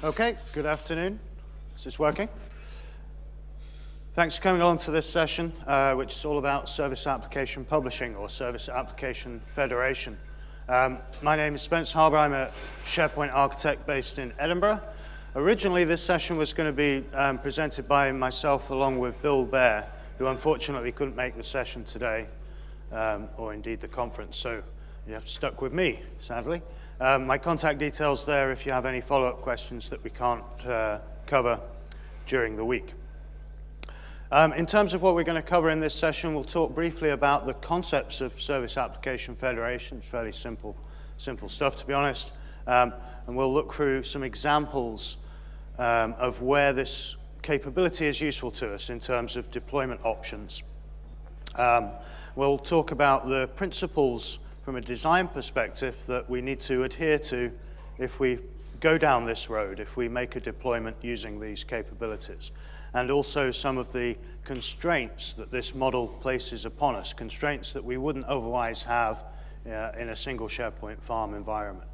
Okay, good afternoon. Is this working? Thanks for coming along to this session, which is all about Service Application Publishing, or Service Application Federation. My name is Spencer Harbour. I'm a SharePoint architect based in Edinburgh. Originally, this session was going to be presented by myself along with Bill Bear, who unfortunately couldn't make the session today, or indeed the conference, so you have stuck with me, sadly. My contact details there if you have any follow-up questions that we can't cover during the week. In terms of what we're going to cover in this session, we'll talk briefly about the concepts of Service Application Federation. It's fairly simple stuff, to be honest. And we'll look through some examples of where this capability is useful to us in terms of deployment options. We'll talk about the principles from a design perspective that we need to adhere to if we go down this road, if we make a deployment using these capabilities. And also some of the constraints that this model places upon us, constraints that we wouldn't otherwise have in a single SharePoint farm environment.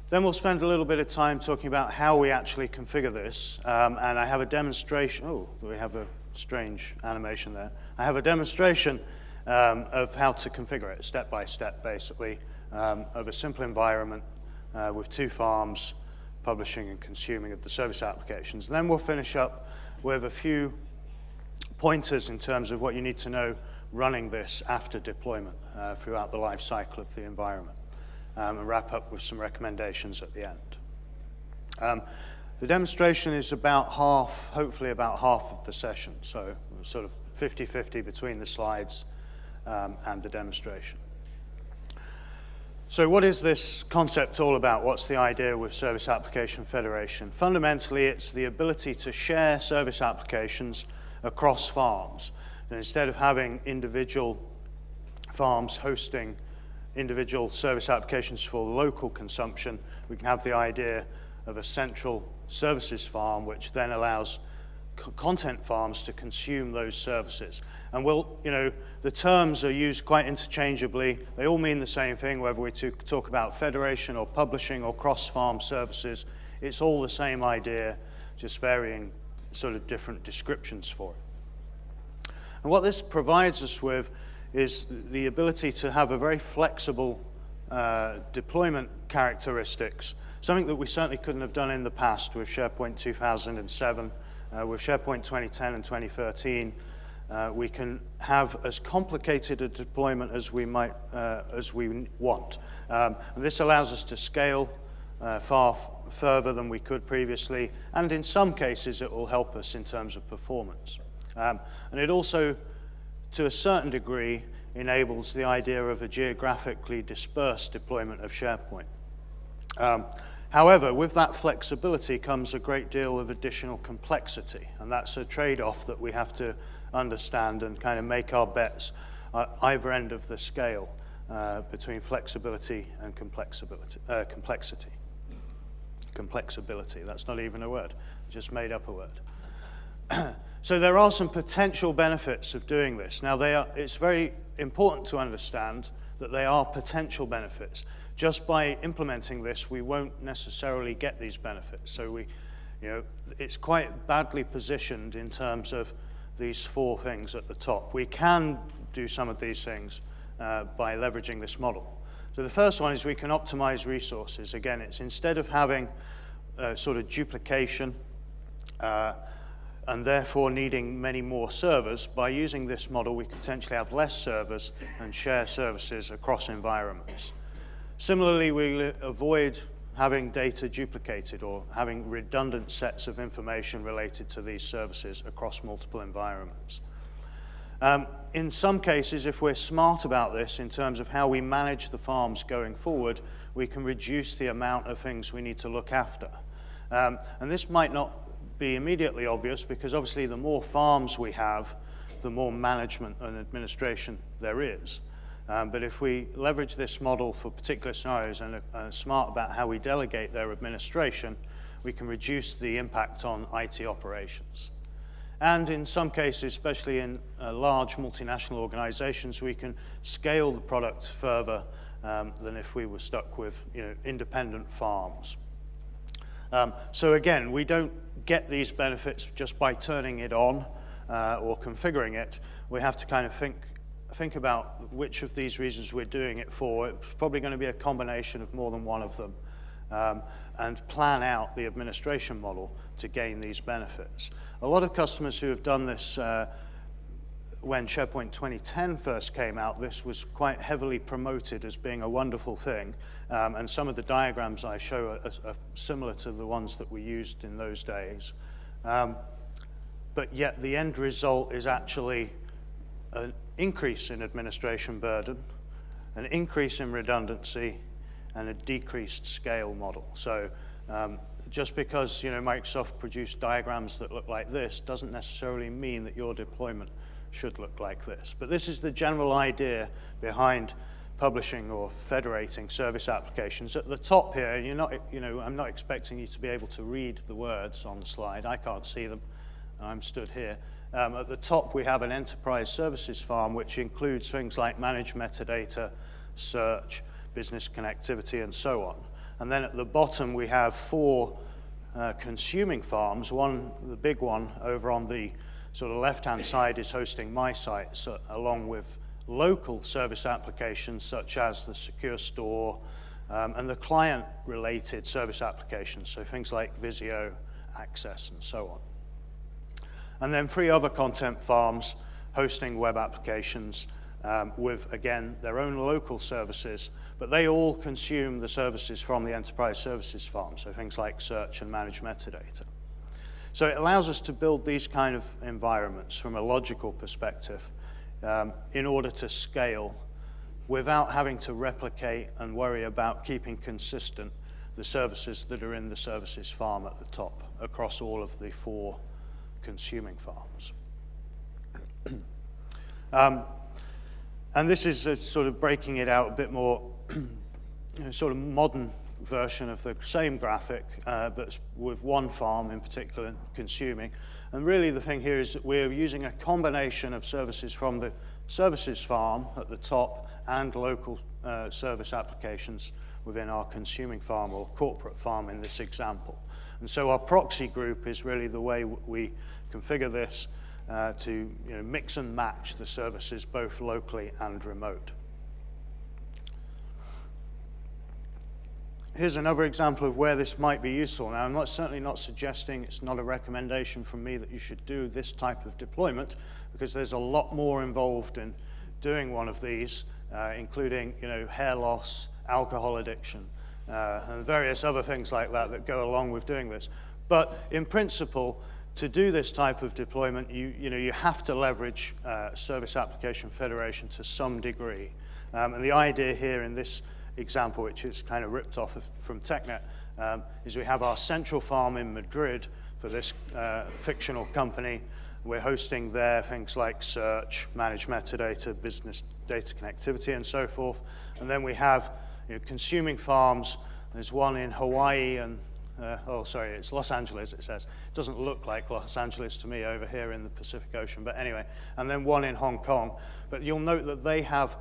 Then we'll spend a little bit of time talking about how we actually configure this. And I have a demonstration. Oh, we have a strange animation there. I have a demonstration of how to configure it, step by step, basically, of a simple environment with two farms, publishing and consuming of the service applications. And then we'll finish up with a few pointers in terms of what you need to know running this after deployment throughout the life cycle of the environment, and wrap up with some recommendations at the end. The demonstration is about half, hopefully about half of the session, so sort of 50-50 between the slides and the demonstration. So what is this concept all about? What's the idea with Service Application Federation? Fundamentally, it's the ability to share service applications across farms. And instead of having individual farms hosting individual service applications for local consumption, we can have the idea of a central services farm, which then allows content farms to consume those services. And the terms are used quite interchangeably. They all mean the same thing, whether we talk about federation or publishing or cross-farm services. It's all the same idea, just varying sort of different descriptions for it. And what this provides us with is the ability to have a very flexible deployment characteristics, something that we certainly couldn't have done in the past with SharePoint 2007. With SharePoint 2010 and 2013, we can have as complicated a deployment as we want. And this allows us to scale far further than we could previously, and in some cases it will help us in terms of performance. And it also, to a certain degree, enables the idea of a geographically dispersed deployment of SharePoint. However, with that flexibility comes a great deal of additional complexity, and that's a trade-off that we have to understand and kind of make our bets at either end of the scale between flexibility and complexity. Complexability, that's not even a word, I just made up a word. So there are some potential benefits of doing this. Now, it's very important to understand that they are potential benefits. Just by implementing this, we won't necessarily get these benefits. So it's quite badly positioned in terms of these four things at the top. We can do some of these things by leveraging this model. So the first one is we can optimize resources. Again, it's instead of having sort of duplication and therefore needing many more servers, by using this model, we can potentially have less servers and share services across environments. Similarly, we avoid having data duplicated or having redundant sets of information related to these services across multiple environments. In some cases, if we're smart about this in terms of how we manage the farms going forward, we can reduce the amount of things we need to look after. And this might not be immediately obvious because obviously the more farms we have, the more management and administration there is. But if we leverage this model for particular scenarios and are smart about how we delegate their administration, we can reduce the impact on IT operations. And in some cases, especially in large multinational organizations, we can scale the product further than if we were stuck with independent farms. So again, we don't get these benefits just by turning it on or configuring it. We have to kind of think about which of these reasons we're doing it for. It's probably going to be a combination of more than one of them, and plan out the administration model to gain these benefits. A lot of customers who have done this when SharePoint 2010 first came out, this was quite heavily promoted as being a wonderful thing, and some of the diagrams I show are similar to the ones that we used in those days. But yet the end result is actually an increase in administration burden, an increase in redundancy, and a decreased scale model. So just because Microsoft produced diagrams that look like this doesn't necessarily mean that your deployment should look like this. But this is the general idea behind publishing or federating service applications. At the top here, I'm not expecting you to be able to read the words on the slide. I can't see them. I'm stood here. At the top, we have an enterprise services farm, which includes things like managed metadata, search, business connectivity, and so on. And then at the bottom, we have 4 consuming farms. One, the big one, over on the sort of left-hand side is hosting my sites, along with local service applications such as the secure store and the client-related service applications, so things like Visio, Access, and so on. And then 3 other content farms hosting web applications with, again, their own local services, but they all consume the services from the enterprise services farm, so things like search and managed metadata. So it allows us to build these kind of environments from a logical perspective in order to scale without having to replicate and worry about keeping consistent the services that are in the services farm at the top across all of the 4 consuming farms. And this is sort of breaking it out a bit more, sort of modern version of the same graphic, but with one farm in particular consuming. And really the thing here is that we're using a combination of services from the services farm at the top and local service applications within our consuming farm or corporate farm in this example. And so our proxy group is really the way we configure this to mix and match the services both locally and remote. Here's another example of where this might be useful. Now, I'm certainly not suggesting, it's not a recommendation from me that you should do this type of deployment, because there's a lot more involved in doing one of these, including hair loss, alcohol addiction, and various other things like that that go along with doing this. But in principle, to do this type of deployment, you have to leverage service application federation to some degree. And the idea here in this example, which is kind of ripped off from TechNet, is we have our central farm in Madrid for this fictional company. We're hosting there things like search, managed metadata, business data connectivity, and so forth. And then we have consuming farms. There's one in Hawaii and, it's Los Angeles, it says. It doesn't look like Los Angeles to me over here in the Pacific Ocean, but anyway. And then one in Hong Kong. But you'll note that they have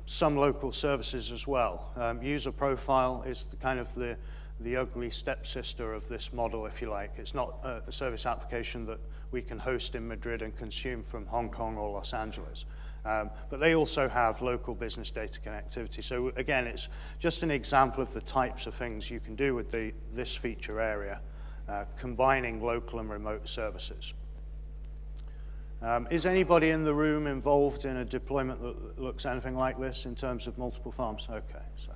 some local services as well. User profile is the ugly stepsister of this model, if you like. It's not a service application that we can host in Madrid and consume from Hong Kong or Los Angeles. But they also have local business data connectivity. So again, it's just an example of the types of things you can do with this feature area, combining local and remote services. Is anybody in the room involved in a deployment that looks anything like this in terms of multiple farms? Okay, so.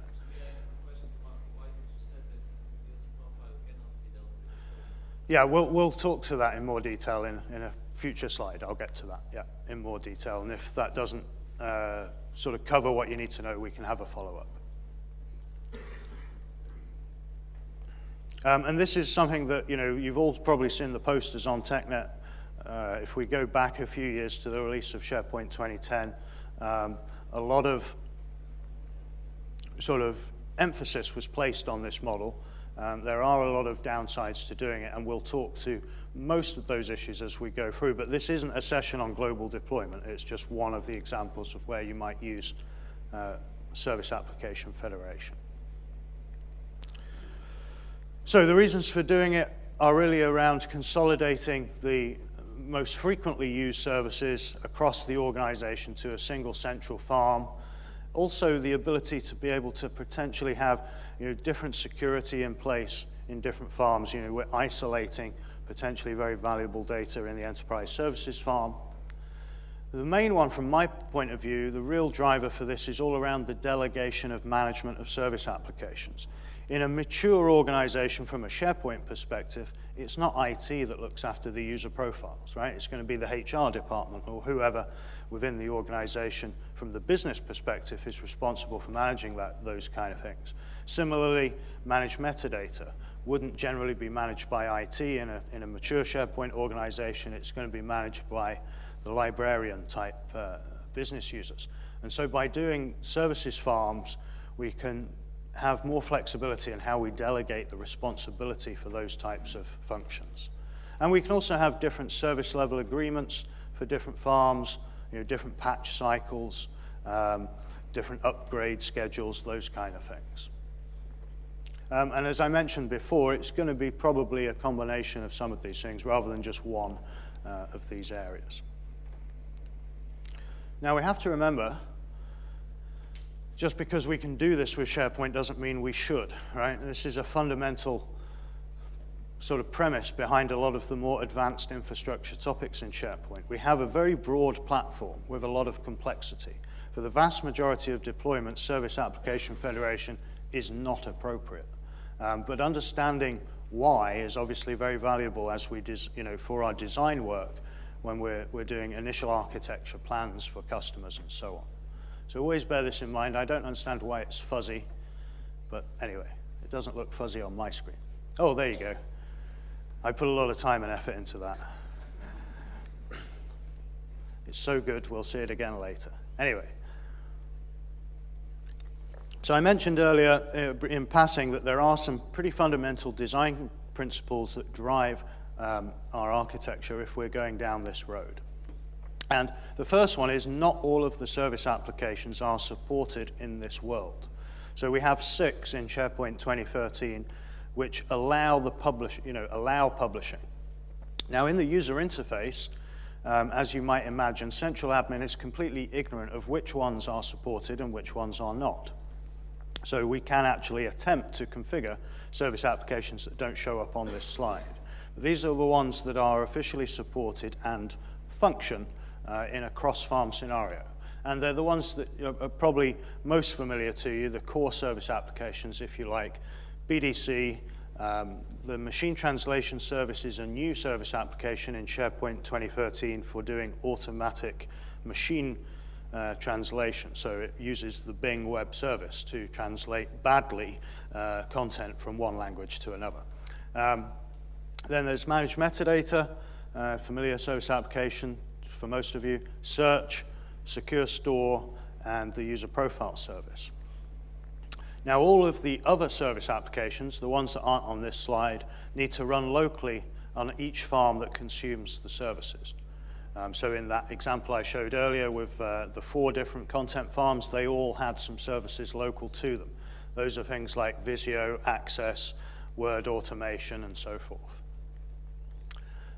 Yeah, we'll talk to that in more detail in a future slide. I'll get to that, yeah, in more detail. And if that doesn't sort of cover what you need to know, we can have a follow-up. And this is something that, you've all probably seen the posters on TechNet. If we go back a few years to the release of SharePoint 2010, a lot of sort of emphasis was placed on this model. There are a lot of downsides to doing it, and we'll talk to most of those issues as we go through, but this isn't a session on global deployment. It's just one of the examples of where you might use service application federation. So the reasons for doing it are really around consolidating the most frequently used services across the organization to a single central farm. Also, the ability to be able to potentially have different security in place in different farms. We're isolating potentially very valuable data in the enterprise services farm. The main one from my point of view, the real driver for this is all around the delegation of management of service applications. In a mature organization from a SharePoint perspective, it's not IT that looks after the user profiles, right? It's going to be the HR department or whoever within the organization from the business perspective is responsible for managing those kind of things. Similarly, managed metadata wouldn't generally be managed by IT in a mature SharePoint organization. It's going to be managed by the librarian type business users. And so by doing services farms, we can have more flexibility in how we delegate the responsibility for those types of functions. And we can also have different service level agreements for different farms, different patch cycles, different upgrade schedules, those kind of things. And as I mentioned before, it's going to be probably a combination of some of these things rather than just one of these areas. Now we have to remember, just because we can do this with SharePoint doesn't mean we should, right? This is a fundamental sort of premise behind a lot of the more advanced infrastructure topics in SharePoint. We have a very broad platform with a lot of complexity. For the vast majority of deployments, Service Application Federation is not appropriate. But understanding why is obviously very valuable as we, for our design work when we're doing initial architecture plans for customers and so on. So always bear this in mind. I don't understand why it's fuzzy, but anyway, it doesn't look fuzzy on my screen. Oh, there you go. I put a lot of time and effort into that. It's so good, we'll see it again later. Anyway. So I mentioned earlier in passing that there are some pretty fundamental design principles that drive our architecture if we're going down this road. And the first one is not all of the service applications are supported in this world. So we have 6 in SharePoint 2013 which allow publishing. Now in the user interface, as you might imagine, central admin is completely ignorant of which ones are supported and which ones are not. So we can actually attempt to configure service applications that don't show up on this slide. But these are the ones that are officially supported and function in a cross-farm scenario. And they're the ones that are probably most familiar to you, the core service applications, if you like. BDC, the machine translation service is a new service application in SharePoint 2013 for doing automatic machine translation. So it uses the Bing web service to translate badly content from one language to another. Then there's managed metadata, familiar service application for most of you, search, secure store, and the user profile service. Now all of the other service applications, the ones that aren't on this slide, need to run locally on each farm that consumes the services. So in that example I showed earlier with the 4 different content farms, they all had some services local to them. Those are things like Visio, Access, Word automation, and so forth.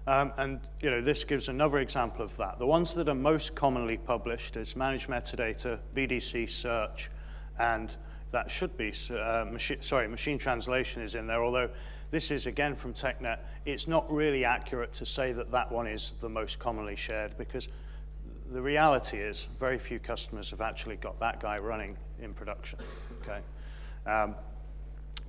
And this gives another example of that. The ones that are most commonly published is managed metadata, BDC search, and that should be, machine translation is in there, although this is, again, from TechNet. It's not really accurate to say that that one is the most commonly shared because the reality is very few customers have actually got that guy running in production, okay?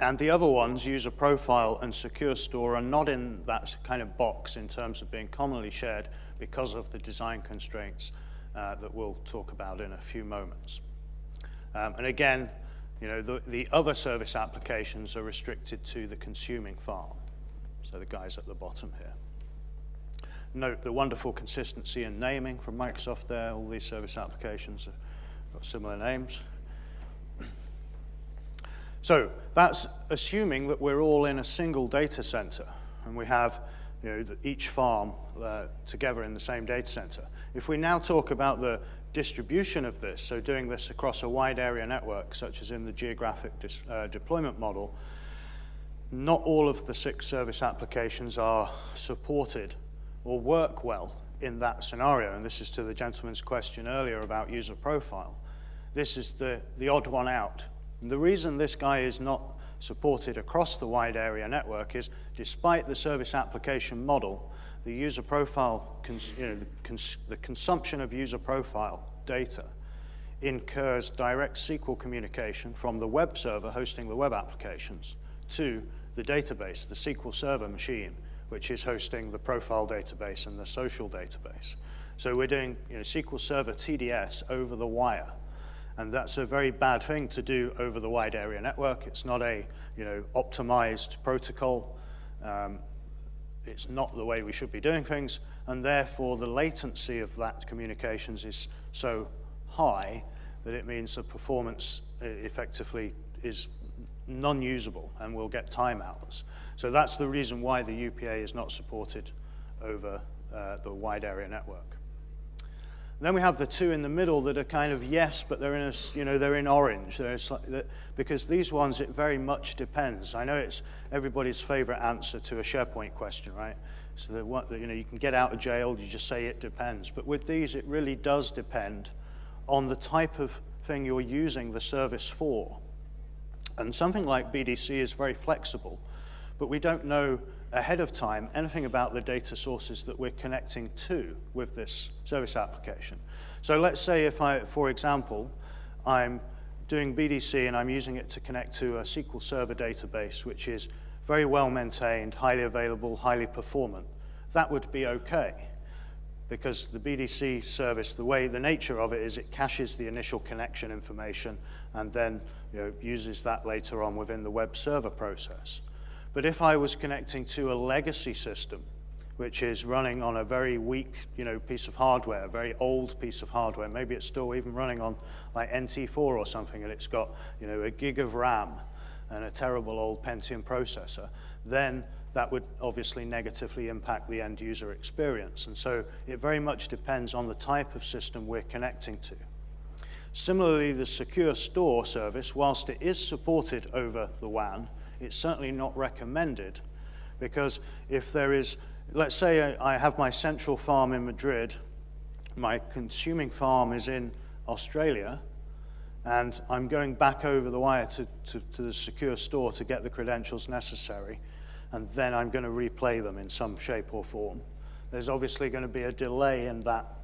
And the other ones, user profile and secure store, are not in that kind of box in terms of being commonly shared because of the design constraints that we'll talk about in a few moments. And again, the other service applications are restricted to the consuming farm. So the guys at the bottom here. Note the wonderful consistency in naming from Microsoft there. All these service applications have got similar names. So that's assuming that we're all in a single data center and we have each farm together in the same data center. If we now talk about the distribution of this, so doing this across a wide area network, such as in the geographic deployment model, not all of the 6 service applications are supported or work well in that scenario, and this is to the gentleman's question earlier about user profile. This is the odd one out. And the reason this guy is not supported across the wide area network is, despite the service application model, the user profile, the consumption of user profile data incurs direct SQL communication from the web server hosting the web applications to the database, the SQL Server machine, which is hosting the profile database and the social database. So we're doing SQL Server TDS over the wire. And that's a very bad thing to do over the wide area network. It's not a optimized protocol. It's not the way we should be doing things. And therefore, the latency of that communications is so high that it means the performance effectively is non-usable and will get timeouts. So that's the reason why the UPA is not supported over the wide area network. And then we have the 2 in the middle that are kind of yes, but they're in they're in orange. Because these ones, it very much depends. I know it's everybody's favorite answer to a SharePoint question, right? So you can get out of jail, you just say it depends. But with these, it really does depend on the type of thing you're using the service for. And something like BDC is very flexible, but we don't know ahead of time anything about the data sources that we're connecting to with this service application. So let's say for example, I'm doing BDC and I'm using it to connect to a SQL Server database, which is very well maintained, highly available, highly performant. That would be okay, because the BDC service, the nature of it is it caches the initial connection information and then uses that later on within the web server process. But if I was connecting to a legacy system, which is running on a very weak piece of hardware, a very old piece of hardware, maybe it's still even running on like NT4 or something, and it's got a gig of RAM and a terrible old Pentium processor, then that would obviously negatively impact the end user experience. And so it very much depends on the type of system we're connecting to. Similarly, the secure store service, whilst it is supported over the WAN, it's certainly not recommended, because if there is, let's say I have my central farm in Madrid, my consuming farm is in Australia, and I'm going back over the wire to the secure store to get the credentials necessary, and then I'm going to replay them in some shape or form. There's obviously going to be a delay in that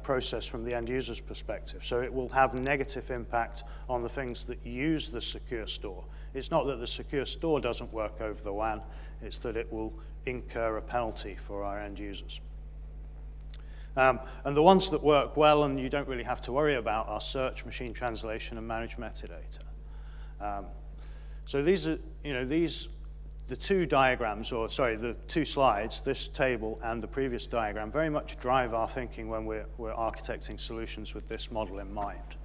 process from the end user's perspective. So it will have negative impact on the things that use the secure store. It's not that the secure store doesn't work over the WAN, it's that it will incur a penalty for our end users. And the ones that work well and you don't really have to worry about are search, machine translation, and managed metadata. So these are, the 2 diagrams, or sorry, the 2 slides, this table and the previous diagram, very much drive our thinking when we're architecting solutions with this model in mind.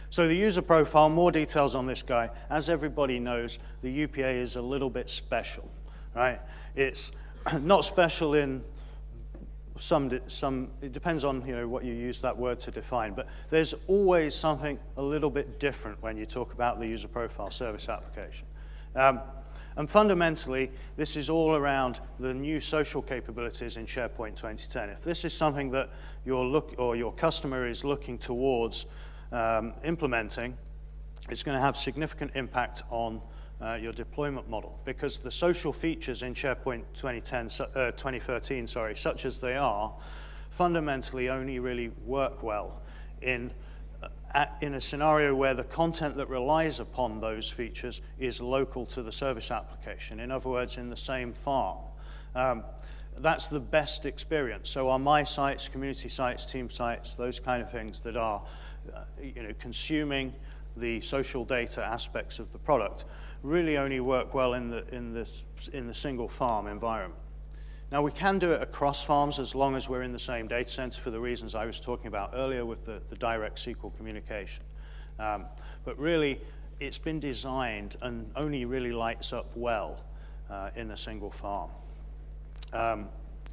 So the user profile, more details on this guy. As everybody knows, the UPA is a little bit special, right? It's not special in it depends on what you use that word to define, but there's always something a little bit different when you talk about the user profile service application. And fundamentally, this is all around the new social capabilities in SharePoint 2010. If this is something that your customer is looking towards implementing, it's going to have significant impact on your deployment model, because the social features in SharePoint 2013, such as they are, fundamentally only really work well in a scenario where the content that relies upon those features is local to the service application. In other words, in the same farm. That's the best experience. So on my sites, community sites, team sites, those kind of things that are consuming the social data aspects of the product really only work well in the single farm environment. Now, we can do it across farms as long as we're in the same data center for the reasons I was talking about earlier with the direct SQL communication. But really, it's been designed and only really lights up well in a single farm.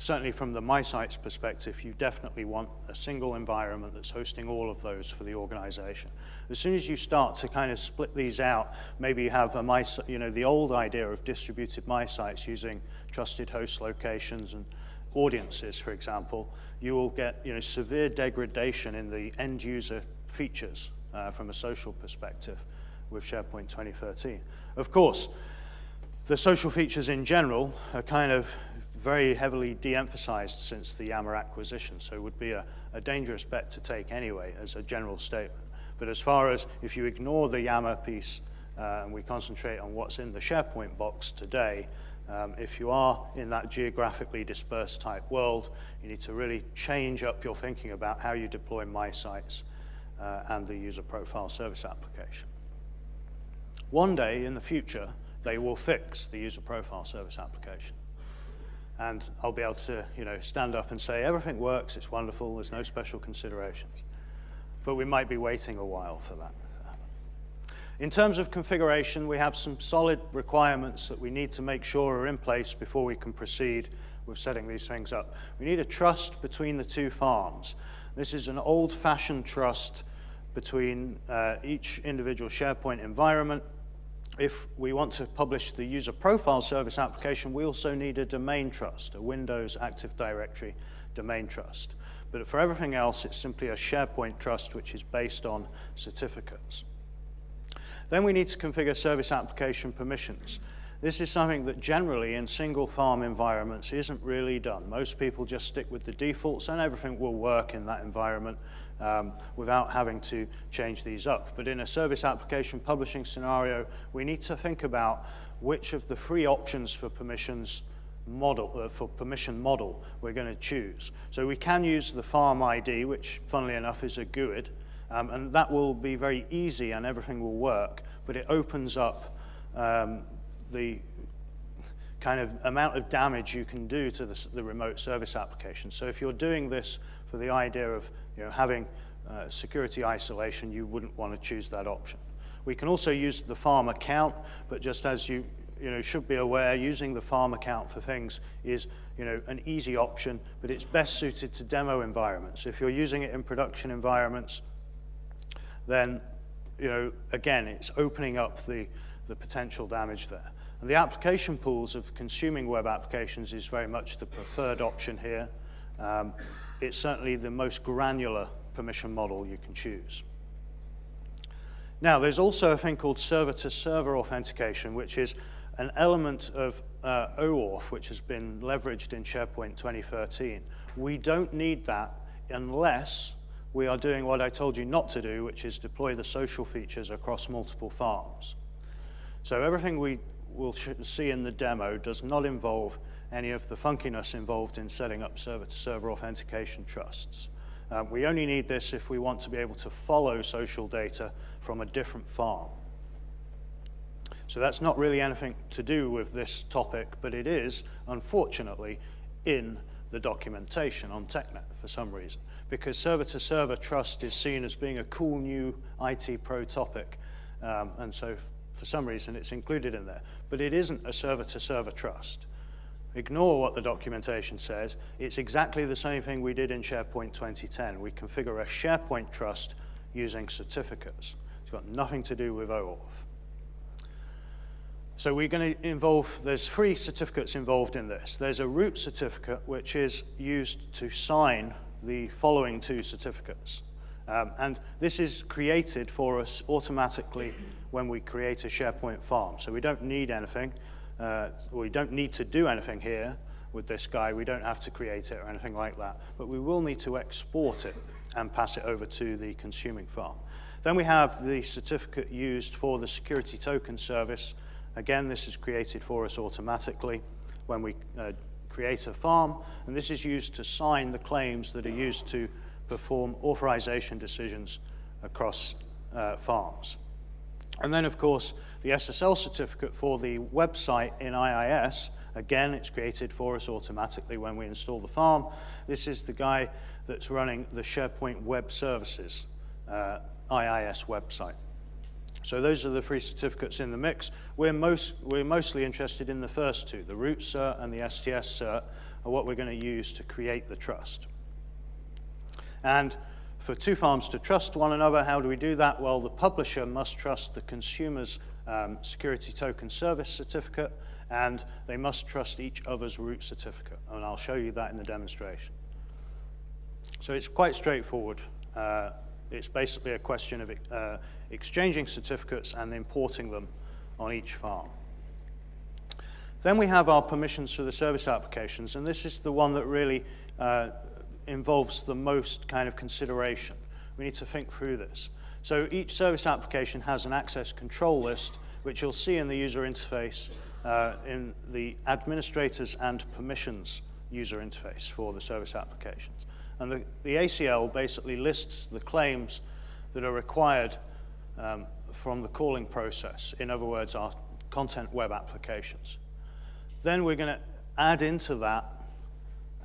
Certainly from the MySites perspective, you definitely want a single environment that's hosting all of those for the organization. As soon as you start to kind of split these out, maybe you have the old idea of distributed MySites using trusted host locations and audiences, for example, you will get severe degradation in the end user features from a social perspective with SharePoint 2013. Of course, the social features in general are kind of very heavily de-emphasized since the Yammer acquisition, so it would be a dangerous bet to take anyway as a general statement. But as far as if you ignore the Yammer piece and we concentrate on what's in the SharePoint box today, if you are in that geographically dispersed type world, you need to really change up your thinking about how you deploy MySites and the user profile service application. One day in the future, they will fix the user profile service application. And I'll be able to stand up and say, everything works, it's wonderful, there's no special considerations. But we might be waiting a while for that. In terms of configuration, we have some solid requirements that we need to make sure are in place before we can proceed with setting these things up. We need a trust between the two farms. This is an old-fashioned trust between each individual SharePoint environment. If we want to publish the user profile service application, we also need a domain trust, a Windows Active Directory domain trust. But for everything else, it's simply a SharePoint trust, which is based on certificates. Then we need to configure service application permissions. This is something that generally in single farm environments isn't really done. Most people just stick with the defaults and everything will work in that environment without having to change these up. But in a service application publishing scenario, we need to think about which of the three options for permission model we're going to choose. So we can use the farm ID, which funnily enough is a GUID, and that will be very easy and everything will work, but it opens up the kind of amount of damage you can do to the remote service application. So if you're doing this for the idea of having security isolation, you wouldn't want to choose that option. We can also use the farm account, but just as you should be aware, using the farm account for things is an easy option, but it's best suited to demo environments. If you're using it in production environments, then again, it's opening up the potential damage there. And the application pools of consuming web applications is very much the preferred option here. It's certainly the most granular permission model you can choose. Now, there's also a thing called server-to-server authentication, which is an element of OAuth, which has been leveraged in SharePoint 2013. We don't need that unless we are doing what I told you not to do, which is deploy the social features across multiple farms. So everything we will see in the demo does not involve any of the funkiness involved in setting up server-to-server authentication trusts. We only need this if we want to be able to follow social data from a different farm. So that's not really anything to do with this topic, but it is, unfortunately, in the documentation on TechNet for some reason, because server-to-server trust is seen as being a cool new IT pro topic, and so for some reason it's included in there. But it isn't a server-to-server trust. Ignore what the documentation says. It's exactly the same thing we did in SharePoint 2010. We configure a SharePoint trust using certificates. It's got nothing to do with OAuth. So we're going to there's three certificates involved in this. There's a root certificate, which is used to sign the following two certificates. And this is created for us automatically when we create a SharePoint farm. So we don't need anything. We don't need to do anything here with this guy. We don't have to create it or anything like that. But we will need to export it and pass it over to the consuming farm. Then we have the certificate used for the security token service. Again, this is created for us automatically when we create a farm. And this is used to sign the claims that are used to perform authorization decisions across farms. And then, of course, the SSL certificate for the website in IIS, again, it's created for us automatically when we install the farm. This is the guy that's running the SharePoint Web Services IIS website. So those are the three certificates in the mix. We're mostly interested in the first two. The root cert and the STS cert are what we're going to use to create the trust. And for two farms to trust one another, how do we do that? Well, the publisher must trust the consumer's security token service certificate, and they must trust each other's root certificate. And I'll show you that in the demonstration. So it's quite straightforward. It's basically a question of exchanging certificates and importing them on each farm. Then we have our permissions for the service applications, and this is the one that really involves the most kind of consideration. We need to think through this. So each service application has an access control list, which you'll see in the user interface in the administrators and permissions user interface for the service applications. And the ACL basically lists the claims that are required from the calling process. In other words, our content web applications. Then we're going to add into that,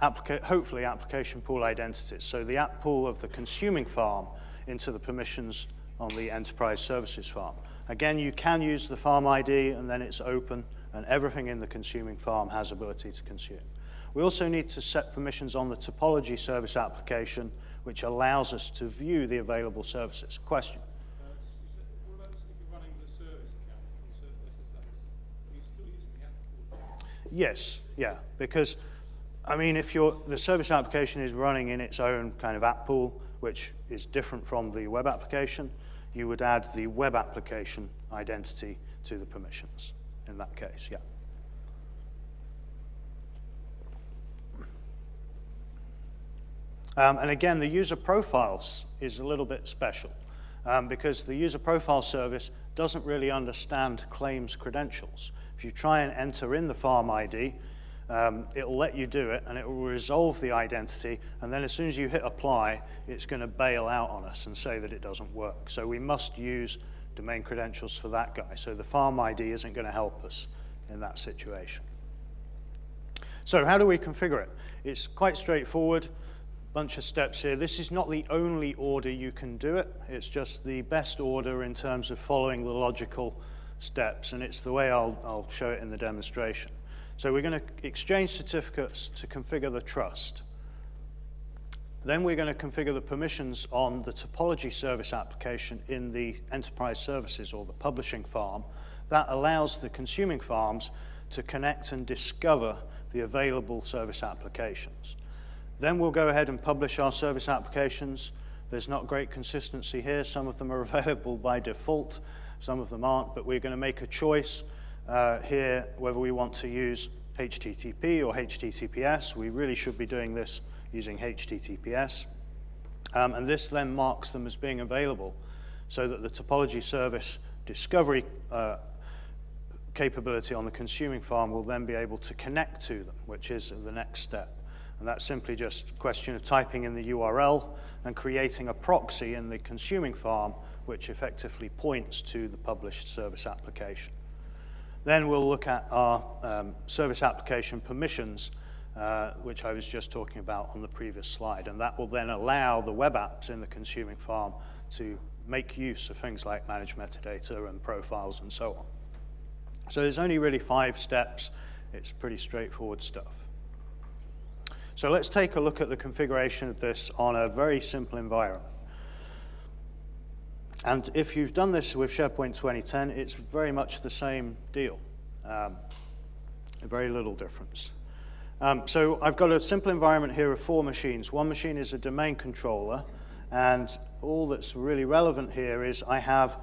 hopefully, application pool identities. So the app pool of the consuming farm into the permissions on the enterprise services farm. Again, you can use the farm ID, and then it's open, and everything in the consuming farm has ability to consume. We also need to set permissions on the topology service application, which allows us to view the available services. Question? What about if you're running the service account on SSAs? Are you still using the app pool? Yes, yeah, because, I mean, if the service application is running in its own kind of app pool, which is different from the web application, you would add the web application identity to the permissions in that case, yeah. And again, the user profiles is a little bit special because the user profile service doesn't really understand claims credentials. If you try and enter in the farm ID, it'll let you do it, and it will resolve the identity, and then as soon as you hit apply, it's going to bail out on us and say that it doesn't work. So we must use domain credentials for that guy. So the farm ID isn't going to help us in that situation. So how do we configure it? It's quite straightforward. Bunch of steps here. This is not the only order you can do it. It's just the best order in terms of following the logical steps, and it's the way I'll show it in the demonstration. So we're going to exchange certificates to configure the trust. Then we're going to configure the permissions on the topology service application in the enterprise services or the publishing farm. That allows the consuming farms to connect and discover the available service applications. Then we'll go ahead and publish our service applications. There's not great consistency here. Some of them are available by default, some of them aren't, but we're going to make a choice here whether we want to use HTTP or HTTPS. We really should be doing this using HTTPS. And this then marks them as being available so that the topology service discovery capability on the consuming farm will then be able to connect to them, which is the next step. And that's simply just a question of typing in the URL and creating a proxy in the consuming farm, which effectively points to the published service application. Then we'll look at our service application permissions, which I was just talking about on the previous slide. And that will then allow the web apps in the consuming farm to make use of things like manage metadata and profiles and so on. So there's only really 5 steps. It's pretty straightforward stuff. So let's take a look at the configuration of this on a very simple environment. And if you've done this with SharePoint 2010, it's very much the same deal. Very little difference. So I've got a simple environment here of 4 machines. One machine is a domain controller, and all that's really relevant here is I have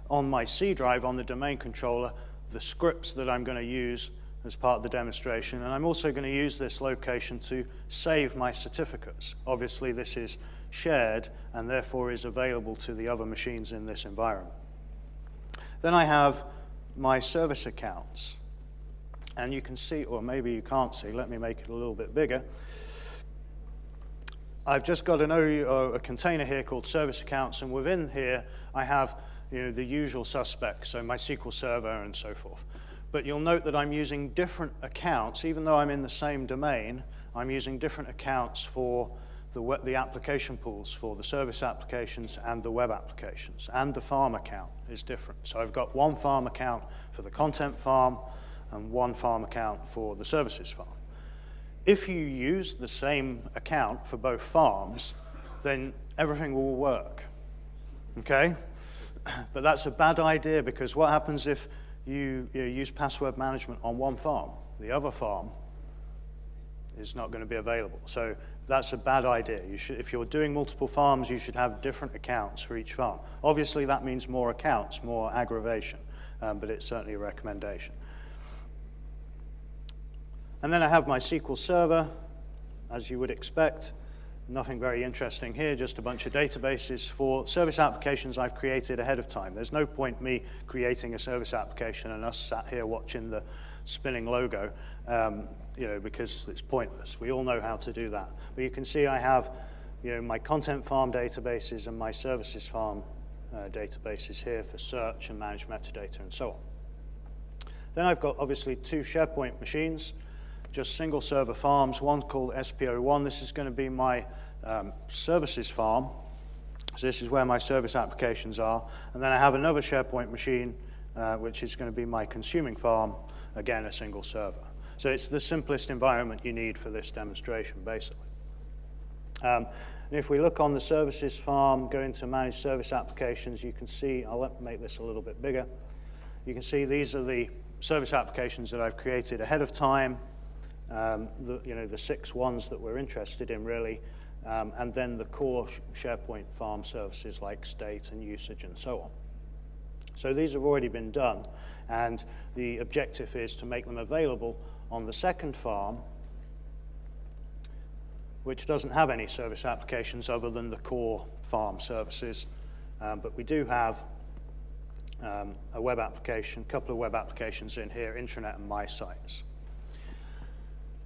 on my C drive on the domain controller the scripts that I'm going to use as part of the demonstration, and I'm also going to use this location to save my certificates. Obviously, this is shared and therefore is available to the other machines in this environment. Then I have my service accounts, and you can see, or maybe you can't see, let me make it a little bit bigger. I've just got a container here called service accounts, and within here I have the usual suspects, so my SQL Server and so forth. But you'll note that I'm using different accounts, even though I'm in the same domain, I'm using different accounts for the application pools for the service applications and the web applications, and the farm account is different. So I've got one farm account for the content farm and one farm account for the services farm. If you use the same account for both farms, then everything will work, okay? But that's a bad idea, because what happens if you use password management on one farm? The other farm is not going to be available. So that's a bad idea. If you're doing multiple farms, you should have different accounts for each farm. Obviously, that means more accounts, more aggravation, but it's certainly a recommendation. And then I have my SQL Server, as you would expect. Nothing very interesting here, just a bunch of databases for service applications I've created ahead of time. There's no point me creating a service application and us sat here watching the spinning logo, because it's pointless. We all know how to do that. But you can see I have my content farm databases and my services farm databases here for search and manage metadata and so on. Then I've got obviously 2 SharePoint machines, just single server farms, one called SPO1. This is going to be my services farm. So this is where my service applications are. And then I have another SharePoint machine, which is going to be my consuming farm, again, a single server. So it's the simplest environment you need for this demonstration, basically. And if we look on the services farm, go into manage service applications, you can see, I'll make this a little bit bigger. You can see these are the service applications that I've created ahead of time. The 6 ones that we're interested in, really, and then the core SharePoint farm services like state and usage and so on. So these have already been done, and the objective is to make them available on the second farm, which doesn't have any service applications other than the core farm services, but we do have a web application, a couple of web applications in here, intranet and my sites.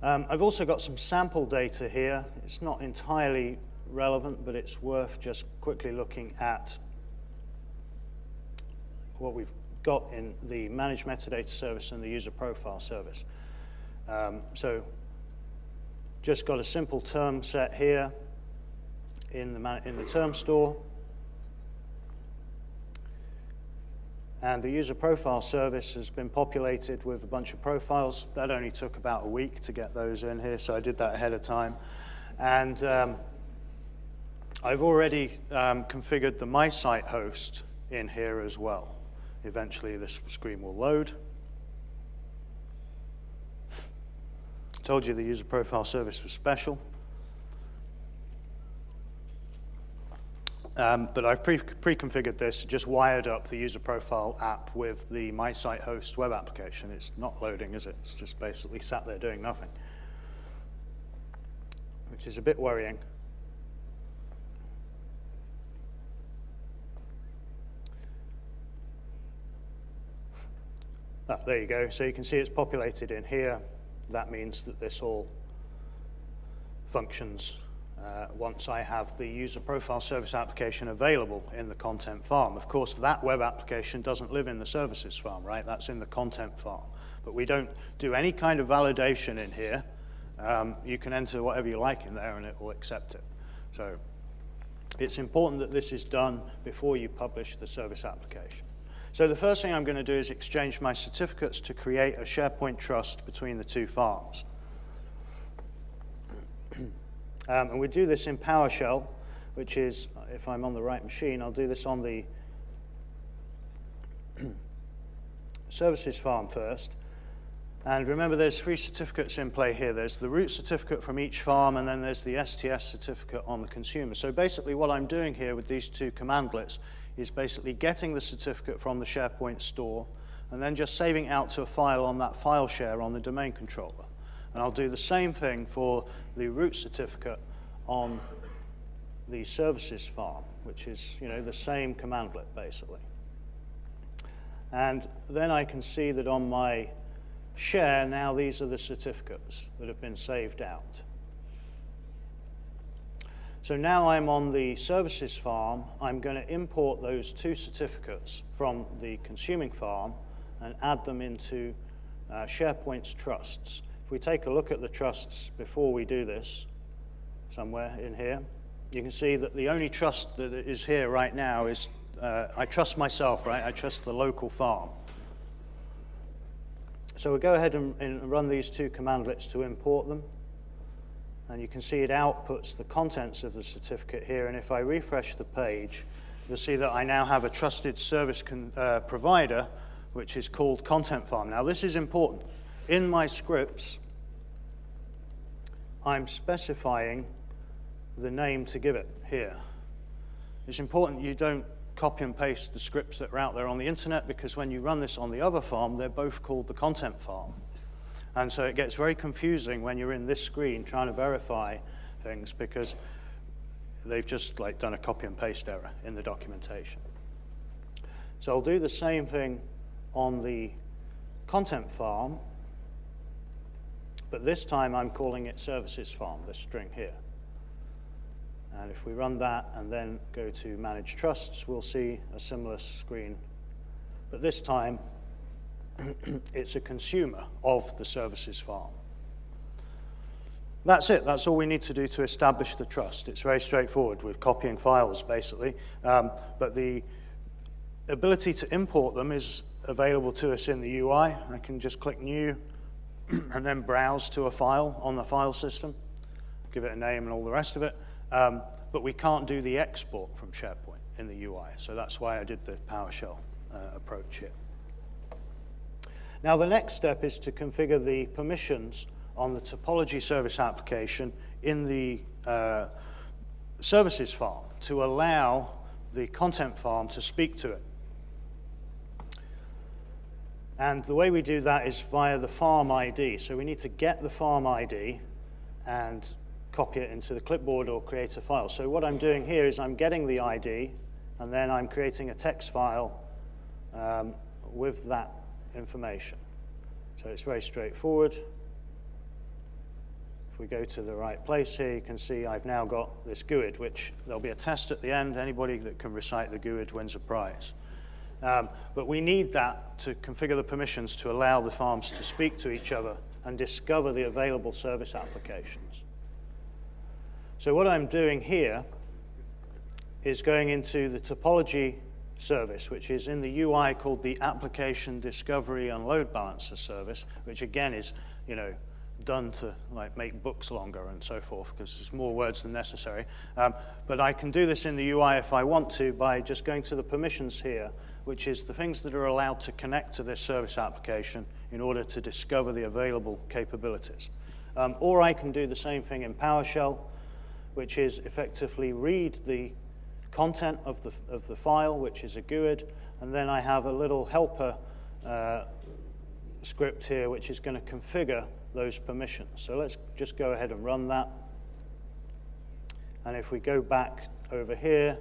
I've also got some sample data here. It's not entirely relevant, but it's worth just quickly looking at what we've got in the Manage Metadata service and the User Profile service. So just got a simple term set here in the term store. And the User Profile service has been populated with a bunch of profiles. That only took about a week to get those in here, so I did that ahead of time. And I've already configured the My Site host in here as well. Eventually, this screen will load. Told you the User Profile service was special. But I've pre-configured this, just wired up the User Profile app with the My Site host web application. It's not loading, is it? It's just basically sat there doing nothing, which is a bit worrying. There you go. So you can see it's populated in here. That means that this all functions once I have the User Profile service application available in the content farm. Of course, that web application doesn't live in the services farm, right? That's in the content farm. But we don't do any kind of validation in here. You can enter whatever you like in there and it will accept it. So it's important that this is done before you publish the service application. So the first thing I'm going to do is exchange my certificates to create a SharePoint trust between the 2 farms. And we do this in PowerShell, which is, if I'm on the right machine, I'll do this on the services farm first. And remember, there's 3 certificates in play here. There's the root certificate from each farm, and then there's the STS certificate on the consumer. So basically what I'm doing here with these 2 commandlets is basically getting the certificate from the SharePoint store and then just saving out to a file on that file share on the domain controller. And I'll do the same thing for the root certificate on the services farm, which is the same commandlet, basically. And then I can see that on my share, now these are the certificates that have been saved out. So now I'm on the services farm. I'm going to import those 2 certificates from the consuming farm and add them into SharePoint's trusts. If we take a look at the trusts before we do this, somewhere in here. You can see that the only trust that is here right now is I trust myself, right? I trust the local farm. So we'll go ahead and run these two commandlets to import them. And you can see it outputs the contents of the certificate here. And if I refresh the page, you'll see that I now have a trusted service provider, which is called Content Farm. Now, this is important. In my scripts, I'm specifying the name to give it here. It's important you don't copy and paste the scripts that are out there on the internet, because when you run this on the other farm, they're both called the Content Farm. And so it gets very confusing when you're in this screen trying to verify things, because they've just like done a copy and paste error in the documentation. So I'll do the same thing on the Content Farm, but this time I'm calling it Services Farm, this string here. And if we run that and then go to Manage Trusts, we'll see a similar screen. But this time, it's a consumer of the Services Farm. That's it. That's all we need to do to establish the trust. It's very straightforward with copying files, basically. But the ability to import them is available to us in the UI. I can just click New and then browse to a file on the file system, give it a name and all the rest of it. But we can't do the export from SharePoint in the UI. So that's why I did the PowerShell approach here. Now, the next step is to configure the permissions on the topology service application in the services farm to allow the content farm to speak to it. And the way we do that is via the farm ID. So we need to get the farm ID and copy it into the clipboard or create a file. So what I'm doing here is I'm getting the ID, and then I'm creating a text file with that information. So it's very straightforward. If we go to the right place here, you can see I've now got this GUID, which there'll be a test at the end. Anybody that can recite the GUID wins a prize. But we need that to configure the permissions to allow the farms to speak to each other and discover the available service applications. So what I'm doing here is going into the topology service, which is in the UI called the Application Discovery and Load Balancer service, which again is, done to like make books longer and so forth, because there's more words than necessary. But I can do this in the UI if I want to by just going to the permissions here, which is the things that are allowed to connect to this service application in order to discover the available capabilities. Or I can do the same thing in PowerShell, which is effectively read the content of the file, which is a GUID, and then I have a little helper script here, which is going to configure those permissions. So let's just go ahead and run that. And if we go back over here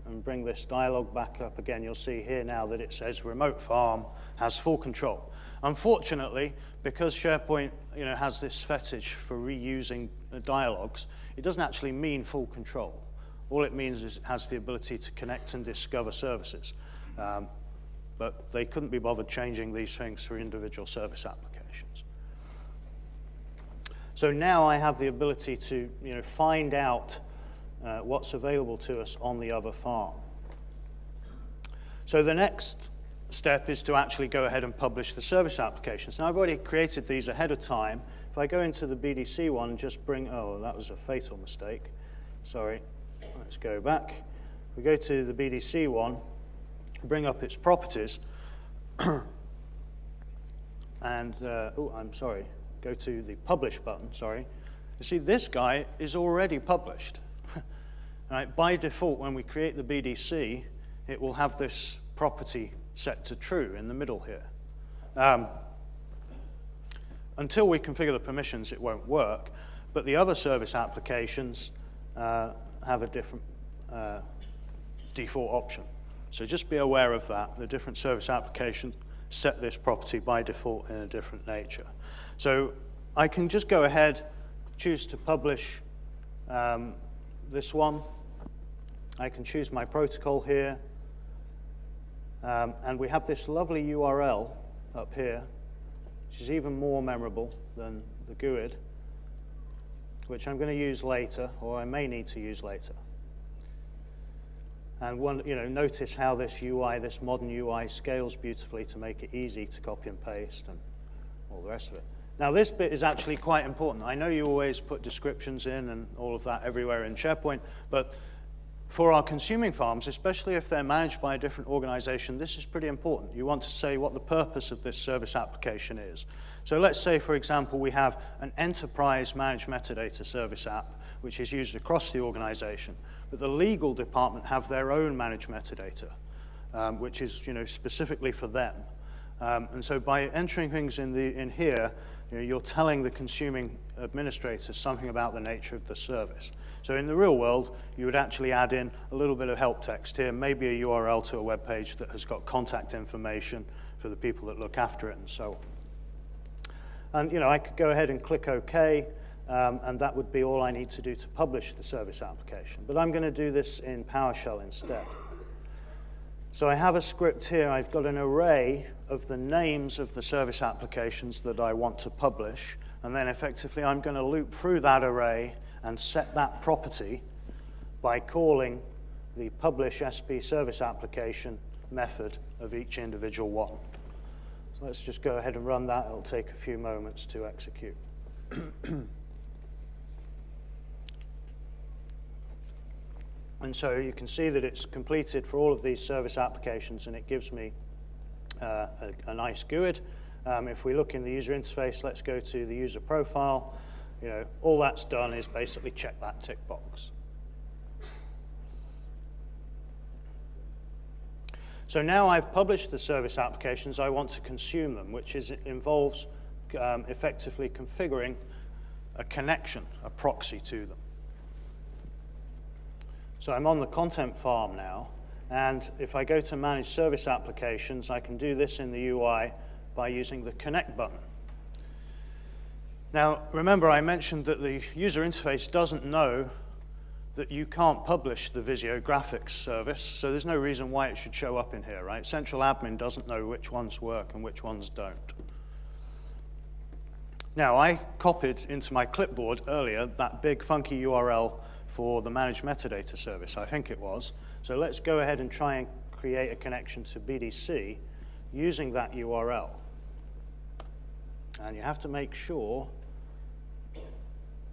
and bring this dialog back up again, you'll see here now that it says Remote Farm has full control. Unfortunately, because SharePoint has this fetish for reusing dialogues, it doesn't actually mean full control. All it means is it has the ability to connect and discover services. But they couldn't be bothered changing these things for individual service applications. So now I have the ability to find out what's available to us on the other farm. So the next step is to actually go ahead and publish the service applications. Now, I've already created these ahead of time. If I go into the BDC one and just bring, oh, that was a fatal mistake. Sorry, let's go back. We go to the BDC one, bring up its properties, and, I'm sorry, go to the Publish button, sorry. You see, this guy is already published. Right, by default, when we create the BDC, it will have this property set to true in the middle here. Until we configure the permissions, it won't work, but the other service applications have a different default option. So just be aware of that. The different service applications set this property by default in a different nature. So I can just go ahead, choose to publish this one. I can choose my protocol here. And we have this lovely URL up here, which is even more memorable than the GUID. which I'm going to use later, or I may need to use later. And notice how this UI, this modern UI, scales beautifully to make it easy to copy and paste and all the rest of it. Now, this bit is actually quite important. I know you always put descriptions in and all of that everywhere in SharePoint, but for our consuming farms, especially if they're managed by a different organization, this is pretty important. You want to say what the purpose of this service application is. So let's say, for example, we have an enterprise managed metadata service app, which is used across the organization. But the legal department have their own managed metadata, which is specifically for them. And so by entering things in here, you're telling the consuming administrator something about the nature of the service. So in the real world, you would actually add in a little bit of help text here, maybe a URL to a web page that has got contact information for the people that look after it and so on. And I could go ahead and click OK. And that would be all I need to do to publish the service application. But I'm going to do this in PowerShell instead. So I have a script here. I've got an array of the names of the service applications that I want to publish. And then effectively, I'm going to loop through that array and set that property by calling the publish SP service application method of each individual one. So let's just go ahead and run that. It'll take a few moments to execute. And so you can see that it's completed for all of these service applications, and it gives me a nice GUID. If we look in the user interface, let's go to the user profile. All that's done is basically check that tick box. So now I've published the service applications, I want to consume them, which involves effectively configuring a connection, a proxy to them. So I'm on the content farm now, and if I go to Manage Service Applications, I can do this in the UI by using the Connect button. Now, remember I mentioned that the user interface doesn't know that you can't publish the Visio graphics service, so there's no reason why it should show up in here, right? Central admin doesn't know which ones work and which ones don't. Now, I copied into my clipboard earlier that big funky URL for the managed metadata service, I think it was. So let's go ahead and try and create a connection to BDC using that URL. And you have to make sure